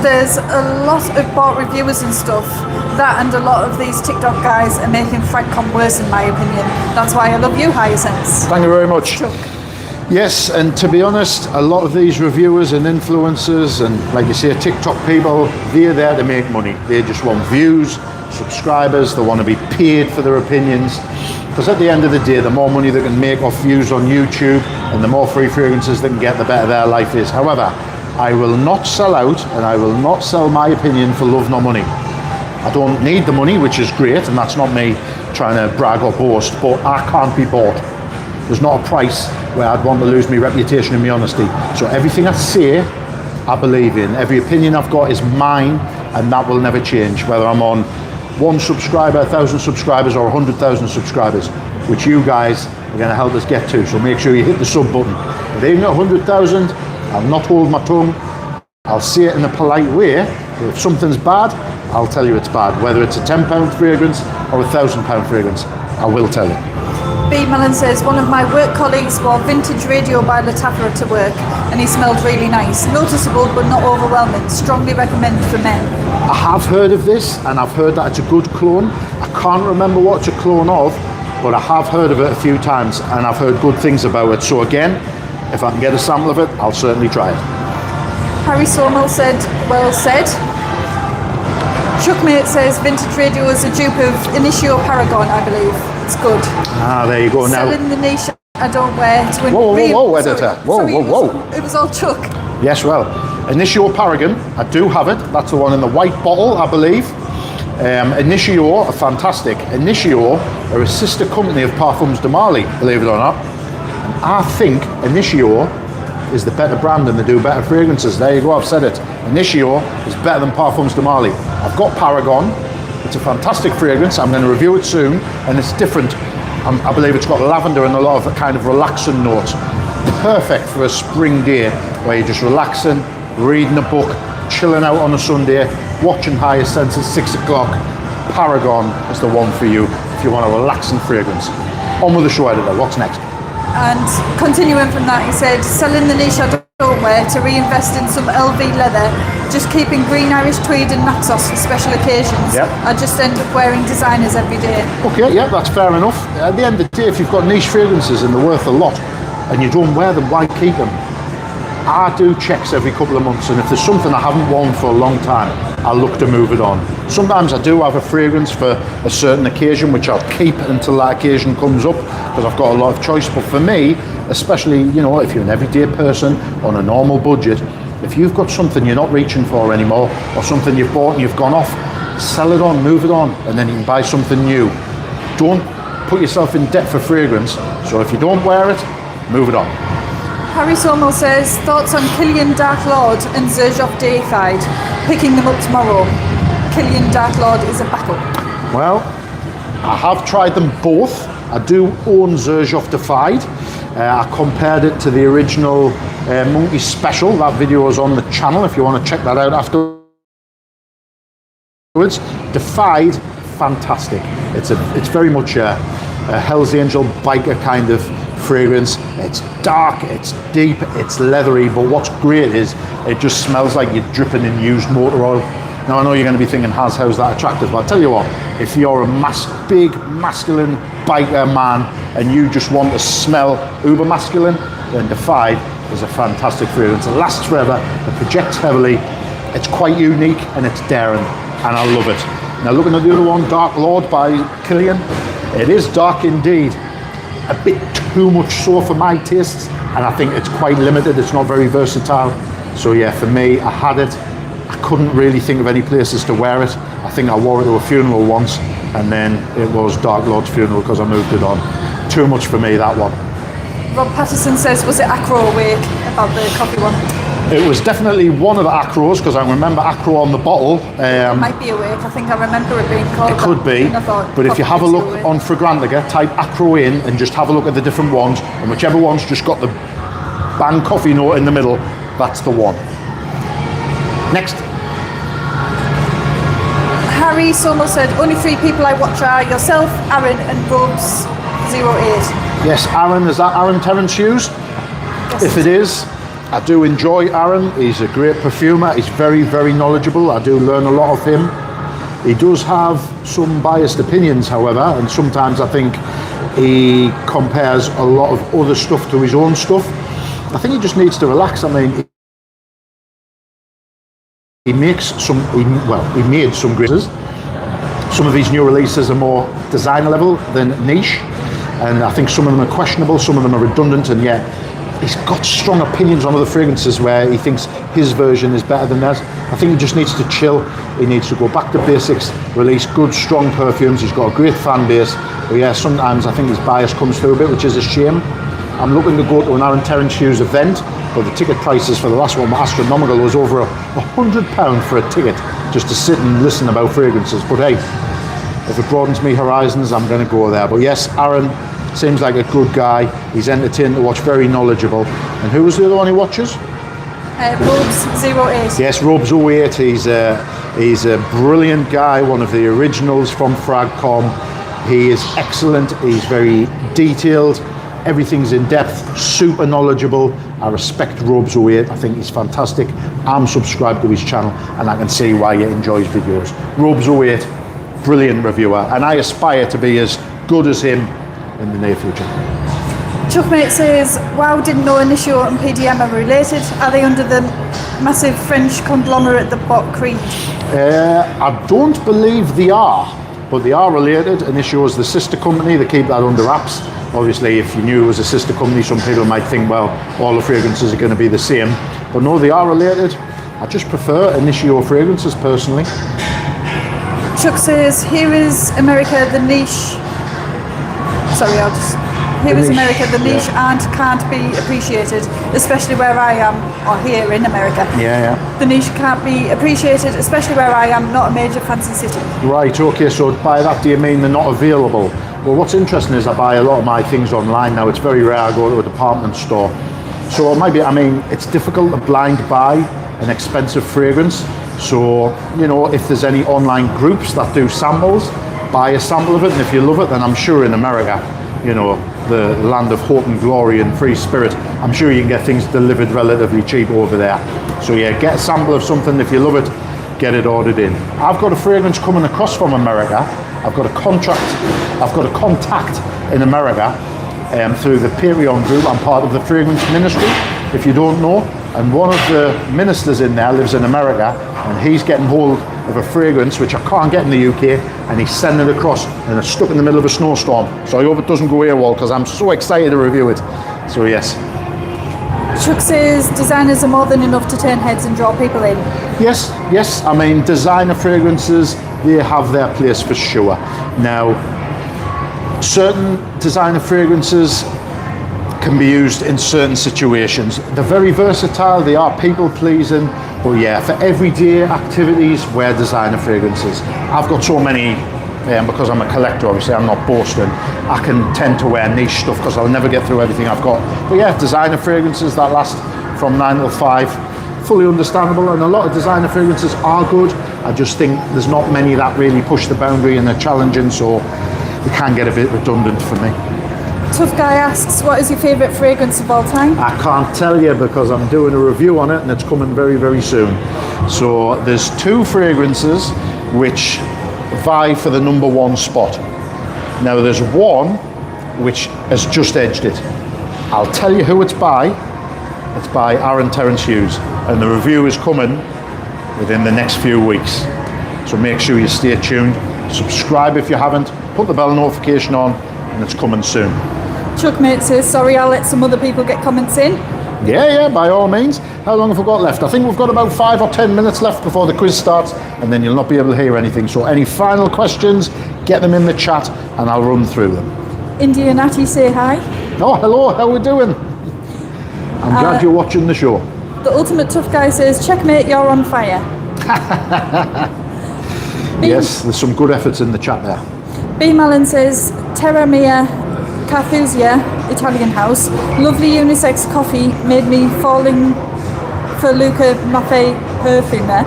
There's a lot of bot reviewers and stuff. That and a lot of these TikTok guys are making Fragcom worse, in my opinion. That's why I love you, Hyacinth. Thank you very much. Chuck. Yes, and to be honest, a lot of these reviewers and influencers and, like you say, TikTok people, they're there to make money. They just want views, subscribers, they want to be paid for their opinions. Because at the end of the day, the more money they can make off views on YouTube and the more free fragrances they can get, the better their life is. However, I will not sell out, and I will not sell my opinion for love nor money. I don't need the money, which is great, and that's not me trying to brag or boast, but I can't be bought. There's not a price where I'd want to lose my reputation and my honesty. So everything I say, I believe in. Every opinion I've got is mine, and that will never change, whether I'm on 1 subscriber, 1,000 subscribers, or 100,000 subscribers, which you guys are going to help us get to. So make sure you hit the sub button. If they ain't 100,000, I'll not hold my tongue. I'll say it in a polite way. If something's bad, I'll tell you it's bad. Whether it's a £10 fragrance or a £1,000 fragrance, I will tell you. B. Mellon says, "One of my work colleagues wore Vintage Radio by Lattafa to work, and he smelled really nice. Noticeable but not overwhelming. Strongly recommend for men." I have heard of this, and I've heard that it's a good clone. I can't remember what it's a clone of, but I have heard of it a few times, and I've heard good things about it. So again, if I can get a sample of it, I'll certainly try it. Harry Sawmill said, "Well said." Chuckmate says, "Vintage Radio is a dupe of Initio Paragon, I believe. It's good." Ah, there you go now. Selling the niche I don't wear to win. Whoa, editor. Whoa. It was all Chuck. Yes, well, Initio Paragon, I do have it. That's the one in the white bottle, I believe. Initio are fantastic. Initio are a sister company of Parfums de Marly, believe it or not. And I think Initio is the better brand and they do better fragrances. There you go, I've said it. Initio is better than Parfums de Marly. I've got Paragon. It's a fantastic fragrance. I'm going to review it soon, and it's different. I believe it's got lavender and a lot of kind of relaxing notes. Perfect for a spring day where you're just relaxing, reading a book, chilling out on a Sunday, watching Hyacinth at 6 o'clock. Paragon is the one for you if you want a relaxing fragrance. On with the show, editor. What's next? And continuing from that, he said, "Selling the niche I don't don't wear to reinvest in some LV leather, just keeping green Irish tweed and Naxos for special occasions. Yep. I just end up wearing designers every day. Okay, yeah, that's fair enough. At the end of the day, if you've got niche fragrances and they're worth a lot and you don't wear them, why keep them? I do checks every couple of months, and if there's something I haven't worn for a long time, I'll look to move it on. Sometimes I do have a fragrance for a certain occasion, which I'll keep until that occasion comes up, because I've got a lot of choice. But for me, especially, you know, if you're an everyday person on a normal budget, if you've got something you're not reaching for anymore, or something you've bought and you've gone off, sell it on, move it on, and then you can buy something new. Don't put yourself in debt for fragrance. So if you don't wear it, move it on. Harry Somel says, thoughts on Killian Dark Lord and Xerjoff Deified? Picking them up tomorrow. Killian Dark Lord is a battle. Well, I have tried them both. I do own Xerjoff Defied. I compared it to the original Monkey Special. That video is on the channel if you want to check that out afterwards. Defied, fantastic. It's very much a Hell's Angel biker kind of fragrance. It's dark, it's deep, it's leathery, but what's great is it just smells like you're dripping in used motor oil. Now I know you're going to be thinking, how's that attractive? But I'll tell you what, if you're a big masculine biker man and you just want to smell uber masculine, then Defied is a fantastic fragrance. It lasts forever, it projects heavily, it's quite unique and it's daring, and I love it. Now looking at the other one, Dark Lord by Killian, it is dark indeed. A bit too much so for my tastes, and I think it's quite limited. It's not very versatile. So yeah, for me, I had it. I couldn't really think of any places to wear it. I think I wore it to a funeral once, and then it was Dark Lord's funeral because I moved it on. Too much for me, that one. Rob Patterson says, was it Acro awake about the coffee one? It was definitely one of the Acros, because I remember Acro on the bottle. It might be awake. I think I remember it being called. It could be, but if you have a look on Fragrantica, type Acro in and just have a look at the different ones, and whichever one's just got the bang coffee note in the middle, that's the one. Next. Harry Somel said, only 3 people I watch are yourself, Aaron, and Robes 08. Yes, Aaron, is that Aaron Terence Hughes? Yes. If it is, I do enjoy Aaron. He's a great perfumer. He's very, very knowledgeable. I do learn a lot of him. He does have some biased opinions, however, and sometimes I think he compares a lot of other stuff to his own stuff. I think he just needs to relax. I mean, he made some great releases. Some of these new releases are more designer level than niche, and I think some of them are questionable, some of them are redundant, and yet he's got strong opinions on other fragrances where he thinks his version is better than theirs. I think he just needs to chill. He needs to go back to basics, release good, strong perfumes. He's got a great fan base. But yeah, sometimes I think his bias comes through a bit, which is a shame. I'm looking to go to an Aaron Terence Hughes event, but the ticket prices for the last one were astronomical. It was over £100 for a ticket just to sit and listen about fragrances. But hey, if it broadens me horizons, I'm going to go there. But yes, Aaron seems like a good guy. He's entertaining to watch, very knowledgeable. And who was the other one he watches? Robes 08. Yes, Robes 08. He's a brilliant guy, one of the originals from Fragcom. He is excellent. He's very detailed. Everything's in depth, super knowledgeable. I respect Robes 08. I think he's fantastic. I'm subscribed to his channel, and I can see why he enjoys videos. Robes 08, brilliant reviewer, and I aspire to be as good as him in the near future. Chuckmate says, wow, didn't know Initio and PDM are related. Are they under the massive French conglomerate that bought Creed? I don't believe they are, but they are related. Initio is the sister company. They keep that under wraps. Obviously, if you knew it was a sister company, some people might think, well, all the fragrances are going to be the same. But no, they are related. I just prefer Initio fragrances personally. Chuck says, here is America, the niche. Sorry, here is America, the niche and can't be appreciated, especially where I am, or here in America. Yeah. The niche can't be appreciated, especially where I am, not a major fancy city. Right, okay, so by that do you mean they're not available? Well, what's interesting is I buy a lot of my things online now. It's very rare I go to a department store. So it might be, it's difficult to blind buy an expensive fragrance. So, if there's any online groups that do samples, buy a sample of it, and if you love it, then I'm sure in America, the land of hope and glory and free spirit, I'm sure you can get things delivered relatively cheap over there. So yeah, get a sample of something. If you love it, get it ordered in. I've got a fragrance coming across from America. I've got a contact in America through the Patreon group. I'm part of the fragrance ministry, if you don't know. And one of the ministers in there lives in America, and he's getting hold of a fragrance which I can't get in the UK, and he's sending it across, and it's stuck in the middle of a snowstorm. So I hope it doesn't go AWOL, because I'm so excited to review it. So yes. Chuck says designers are more than enough to turn heads and draw people in. Yes. I mean, designer fragrances, they have their place for sure. Now, certain designer fragrances can be used in certain situations. They're very versatile, they are people pleasing, but yeah, for everyday activities, wear designer fragrances. I've got so many, because I'm a collector, obviously I'm not boasting, I can tend to wear niche stuff because I'll never get through everything I've got. But yeah, designer fragrances that last from 9 till 5, fully understandable, and a lot of designer fragrances are good. I just think there's not many that really push the boundary and are challenging, so it can get a bit redundant for me. Tough Guy asks, what is your favourite fragrance of all time? I can't tell you because I'm doing a review on it and it's coming very, very soon. So there's 2 fragrances which vie for the #1 spot. Now there's one which has just edged it. I'll tell you who it's by. It's by Aaron Terence Hughes, and the review is coming within the next few weeks. So make sure you stay tuned, subscribe if you haven't, put the bell notification on, and it's coming soon. Chuck Mate says, sorry, I'll let some other people get comments in. Yeah, by all means. How long have we got left? I think we've got about 5 or 10 minutes left before the quiz starts, and then you'll not be able to hear anything. So any final questions, get them in the chat and I'll run through them. India and Natty say hi. Oh, hello, how are we doing? I'm glad you're watching the show. The Ultimate Tough Guy says, checkmate, you're on fire. Yes, there's some good efforts in the chat there. B. Malin says, Terra Mia Carthusia, Italian house. Lovely unisex coffee made me falling for Luca Maffei perfume there.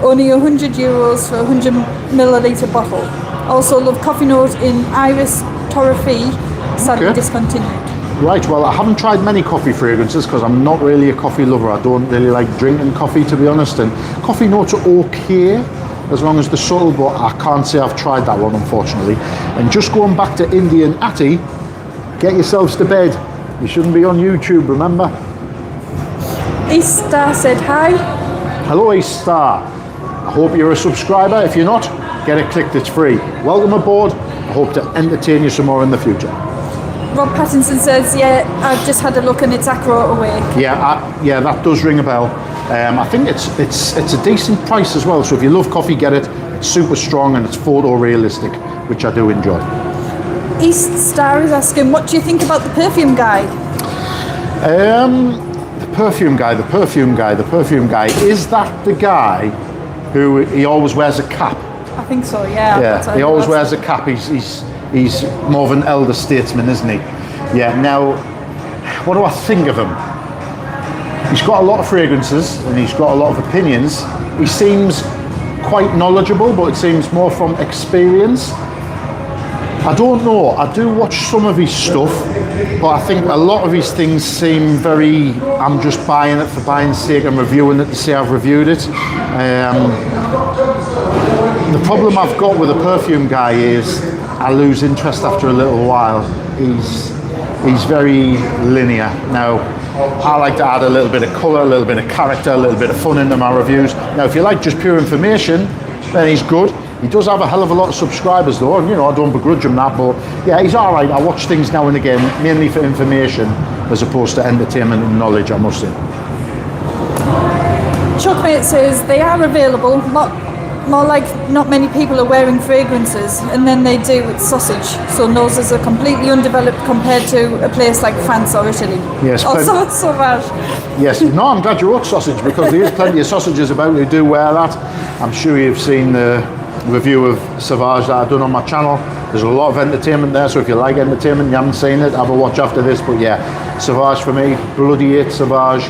Only €100 for a 100 milliliter bottle. Also love coffee note in Iris Torrefi, sadly discontinued. Right, well, I haven't tried many coffee fragrances because I'm not really a coffee lover. I don't really like drinking coffee, to be honest. And coffee notes are okay, as long as they're subtle, but I can't say I've tried that one, unfortunately. And just going back to India and Atty, get yourselves to bed. You shouldn't be on YouTube, remember? East Star said hi. Hello, East Star. I hope you're a subscriber. If you're not, get it clicked, it's free. Welcome aboard. I hope to entertain you some more in the future. Rob Pattinson says, yeah, I've just had a look and it's Acro away. Yeah, that does ring a bell. I think it's a decent price as well. So if you love coffee, get it. It's super strong and it's photorealistic, which I do enjoy. East Star is asking, what do you think about the perfume guy? The perfume guy. Is that the guy who he always wears a cap? I think so, yeah. Yeah, he always wears a cap. He's more of an elder statesman, isn't he? Yeah, now, what do I think of him? He's got a lot of fragrances and he's got a lot of opinions. He seems quite knowledgeable, but it seems more from experience. I don't know, I do watch some of his stuff, but I think a lot of his things seem very, I'm just buying it for buying's sake, I'm reviewing it to say I've reviewed it. The problem I've got with the perfume guy is I lose interest after a little while. He's very linear. Now, I like to add a little bit of colour, a little bit of character, a little bit of fun into my reviews. Now, if you like just pure information, then he's good. He does have a hell of a lot of subscribers though, and I don't begrudge him that, but yeah, he's alright. I watch things now and again, mainly for information, as opposed to entertainment and knowledge, I must say. Chuckmate says, they are available, more like not many people are wearing fragrances, and then they do with sausage. So noses are completely undeveloped compared to a place like France or Italy. Yes, also Sauvage. Yes, no, I'm glad you wrote sausage, because there is plenty of sausages about who do wear that. I'm sure you've seen the review of Sauvage that I've done on my channel. There's a lot of entertainment there, so if you like entertainment, you haven't seen it, have a watch after this. But yeah, Sauvage for me, bloody hate Sauvage.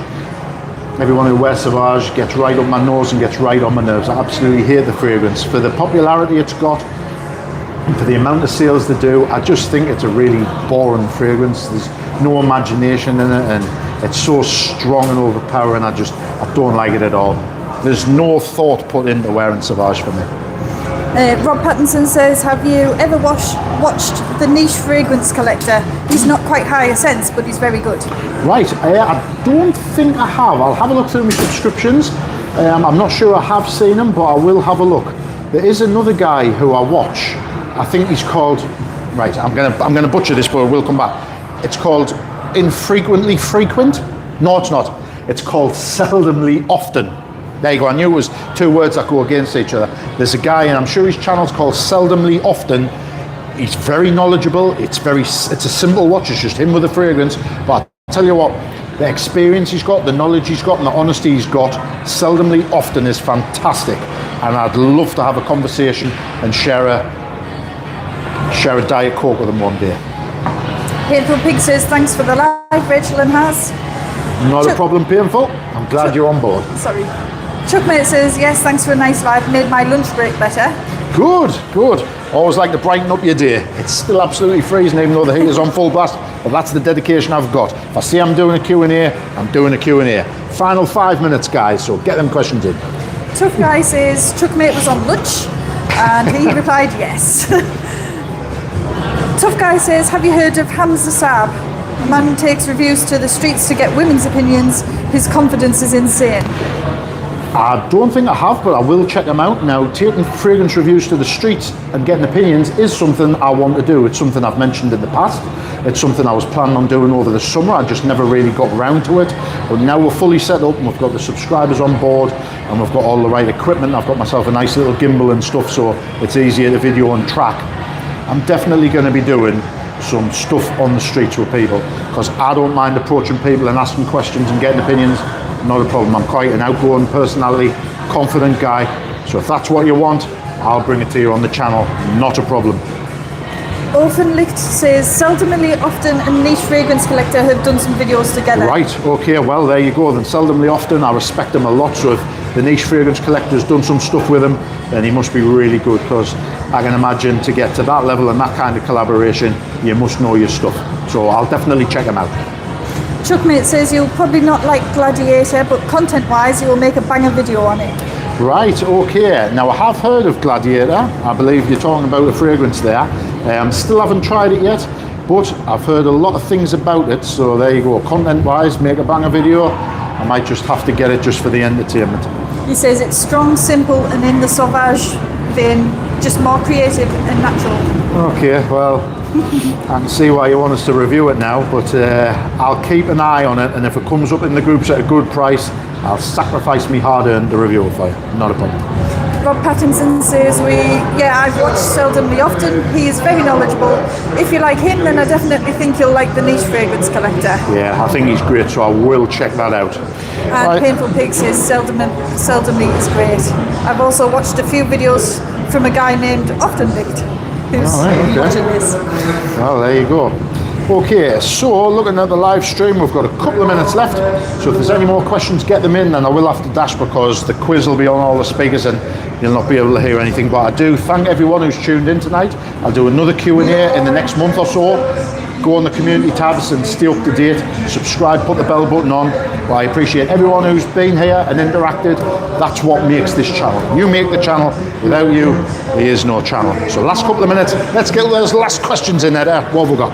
Everyone who wears Sauvage gets right up my nose and gets right on my nerves. I absolutely hate the fragrance. For the popularity it's got, for the amount of sales they do, I just think it's a really boring fragrance. There's no imagination in it, and it's so strong and overpowering. I don't like it at all. There's no thought put into wearing Sauvage for me. Rob Pattinson says, have you ever watched The Niche Fragrance Collector? He's not quite higher sense, but he's very good. Right, I don't think I have. I'll have a look through my subscriptions. I'm not sure I have seen him, but I will have a look. There is another guy who I watch. I think he's called, right, I'm gonna butcher this, but we'll come back. It's called Infrequently Frequent. No, it's not. It's called Seldomly Often. There you go, I knew it was two words that go against each other. There's a guy, and I'm sure his channel's called Seldomly Often. He's very knowledgeable. It's a simple watch. It's just him with a fragrance. But I tell you what, the experience he's got, the knowledge he's got, and the honesty he's got, Seldomly Often is fantastic. And I'd love to have a conversation and share a Diet Coke with him one day. Painful Pig says, thanks for the live, Rachel and Haz. Not a problem, Painful. I'm glad you're on board. Sorry. Chuckmate says, yes, thanks for a nice live, made my lunch break better. Good, good. Always like to brighten up your day. It's still absolutely freezing even though the heat is on full blast, but that's the dedication I've got. If I say I'm doing a Q&A, I'm doing a Q&A. Final 5 minutes, guys, so get them questions in. Tough Guy says, Chuckmate was on lunch, and he replied yes. Tough Guy says, have you heard of Hamza Saab? Man takes reviews to the streets to get women's opinions. His confidence is insane. I don't think I have, but I will check them out. Now, taking fragrance reviews to the streets and getting opinions is something I want to do. It's something I've mentioned in the past. It's something I was planning on doing over the summer. I just never really got around to it. But now we're fully set up and we've got the subscribers on board and we've got all the right equipment. I've got myself a nice little gimbal and stuff, so it's easier to video on track. I'm definitely going to be doing some stuff on the streets with people because I don't mind approaching people and asking questions and getting opinions. Not a problem. I'm quite an outgoing personality, confident guy. So if that's what you want, I'll bring it to you on the channel. Not a problem. Orphan Licht says, Seldomly Often and Niche Fragrance Collector have done some videos together. Right, okay, well there you go then. Seldomly Often, I respect him a lot, so if the Niche Fragrance Collector's done some stuff with him, then he must be really good, because I can imagine to get to that level and that kind of collaboration, you must know your stuff. So I'll definitely check him out. Chuckmate says, you'll probably not like Gladiator, but content-wise, you'll make a banger video on it. Right, okay. Now I have heard of Gladiator. I believe you're talking about a fragrance there. Still haven't tried it yet, but I've heard a lot of things about it. So there you go. Content-wise, make a banger video. I might just have to get it just for the entertainment. He says it's strong, simple, and in the Sauvage vein, just more creative and natural. Okay, well, I can see why you want us to review it now, but I'll keep an eye on it, and if it comes up in the groups at a good price, I'll sacrifice me hard-earned to review it for you. Not a problem. Rob Pattinson says, I've watched Seldomly Often. He is very knowledgeable. If you like him, then I definitely think you'll like the Niche Fragrance Collector. Yeah, I think he's great, so I will check that out. And Right. Painful Pig says Seldomly is great. I've also watched a few videos from a guy named Often Licht, who's okay. watching this. Well, there you go. Okay, so looking at the live stream, we've got a couple of minutes left. So if there's any more questions, get them in, and I will have to dash because the quiz will be on all the speakers and you'll not be able to hear anything. But I do thank everyone who's tuned in tonight. I'll do another Q&A in the next month or so. Go on the community tabs and stay up to date. Subscribe, put the bell button on. But I appreciate everyone who's been here and interacted. That's what makes this channel. You make the channel. Without you, there is no channel. So last couple of minutes, let's get those last questions in there. What have we got?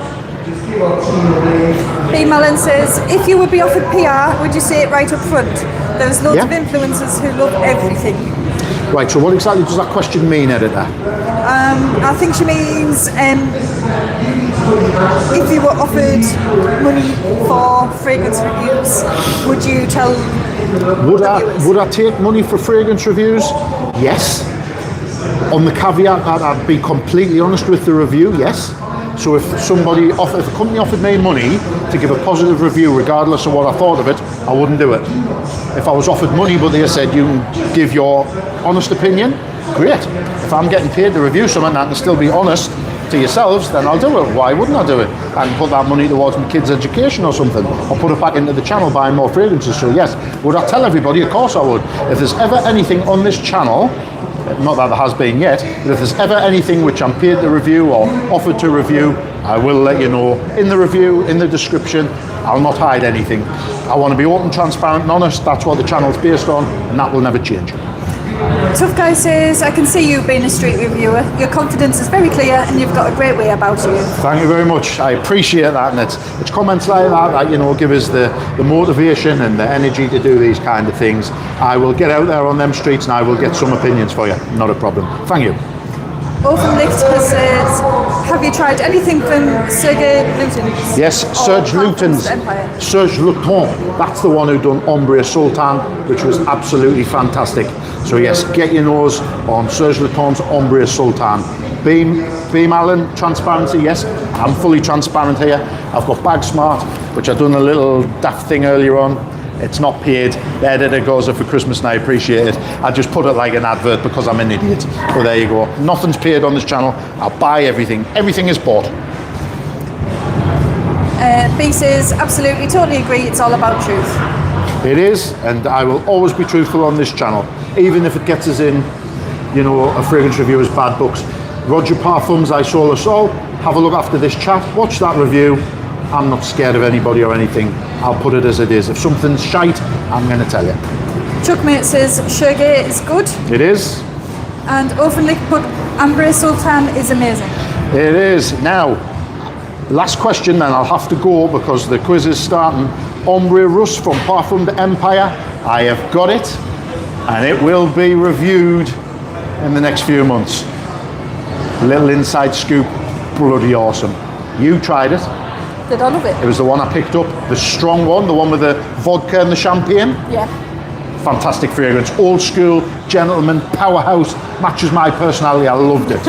B. Mullen says, if you would be offered PR, would you say it right up front? There's loads of influencers who love everything. Right, so what exactly does that question mean, editor? I think she means if you were offered money for fragrance reviews, would you tell Would I take money for fragrance reviews? Yes. On the caveat that I'd be completely honest with the review, yes. So if a company offered me money to give a positive review regardless of what I thought of it, I wouldn't do it. If I was offered money but they said you can give your honest opinion, great. If I'm getting paid to review something and I can still be honest to yourselves, then I'll do it. Why wouldn't I do it? And put that money towards my kids' education or something, or put it back into the channel buying more fragrances. So yes, would I tell everybody? Of course I would. If there's ever anything on this channel Not that there has been yet, but if there's ever anything which I'm paid to review or offered to review, I will let you know in the review, in the description. I'll not hide anything. I want to be open, transparent and honest. That's what the channel's based on, and that will never change. Tough Guy says, I can see you being a street reviewer. Your confidence is very clear and you've got a great way about you. Thank you very much. I appreciate that, and it's comments like that you know, give us the motivation and the energy to do these kind of things. I will get out there on them streets and I will get some opinions for you. Not a problem. Thank you. Orphanlicht has said, have you tried anything from Sergei Lutin's? Yes, Or Serge Parfums Luton's. Empire? Serge Luton. That's the one who done Ombre Sultan, which was absolutely fantastic. So yes, get your nose on Serge Luton's Ombre Sultan. Beam Allen, transparency, yes. I'm fully transparent here. I've got Bag Smart, which I've done a little daft thing earlier on. It's not paid. The editor goes up for Christmas and I appreciate it. I just put it like an advert because I'm an idiot. But there you go. Nothing's paid on this channel. I'll buy everything. Everything is bought. B says, absolutely, totally agree. It's all about truth. It is, and I will always be truthful on this channel, even if it gets us in, you know, a fragrance reviewer's bad books. Roger Parfums, I Saw Us All. Have a look after this chat. Watch that review. I'm not scared of anybody or anything. I'll put it as it is. If something's shite, I'm going to tell you. Chuckmate says, Sergei is good. It is. And Orphanlicht put, Ambre Sultan is amazing. It is. Now, last question then, I'll have to go because the quiz is starting. Ombre Russe from Parfum Empire. I have got it, and it will be reviewed in the next few months. Little inside scoop, bloody awesome. You tried it. Did I love it? It was the one I picked up, the strong one, the one with the vodka and the champagne. Yeah. Fantastic fragrance, old school, gentleman, powerhouse, matches my personality. I loved it.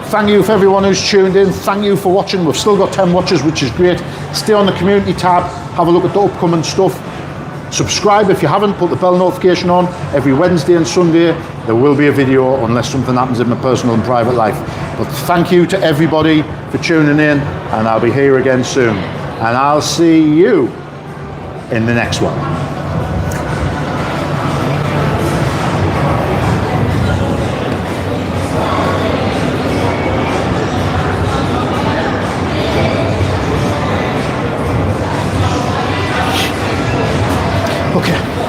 Thank you for everyone who's tuned in. Thank you for watching. We've still got 10 watchers, which is great. Stay on the community tab, have a look at the upcoming stuff. Subscribe if you haven't, put the bell notification on. Every Wednesday and Sunday there will be a video unless something happens in my personal and private life. But thank you to everybody for tuning in, and I'll be here again soon. And I'll see you in the next one. Okay.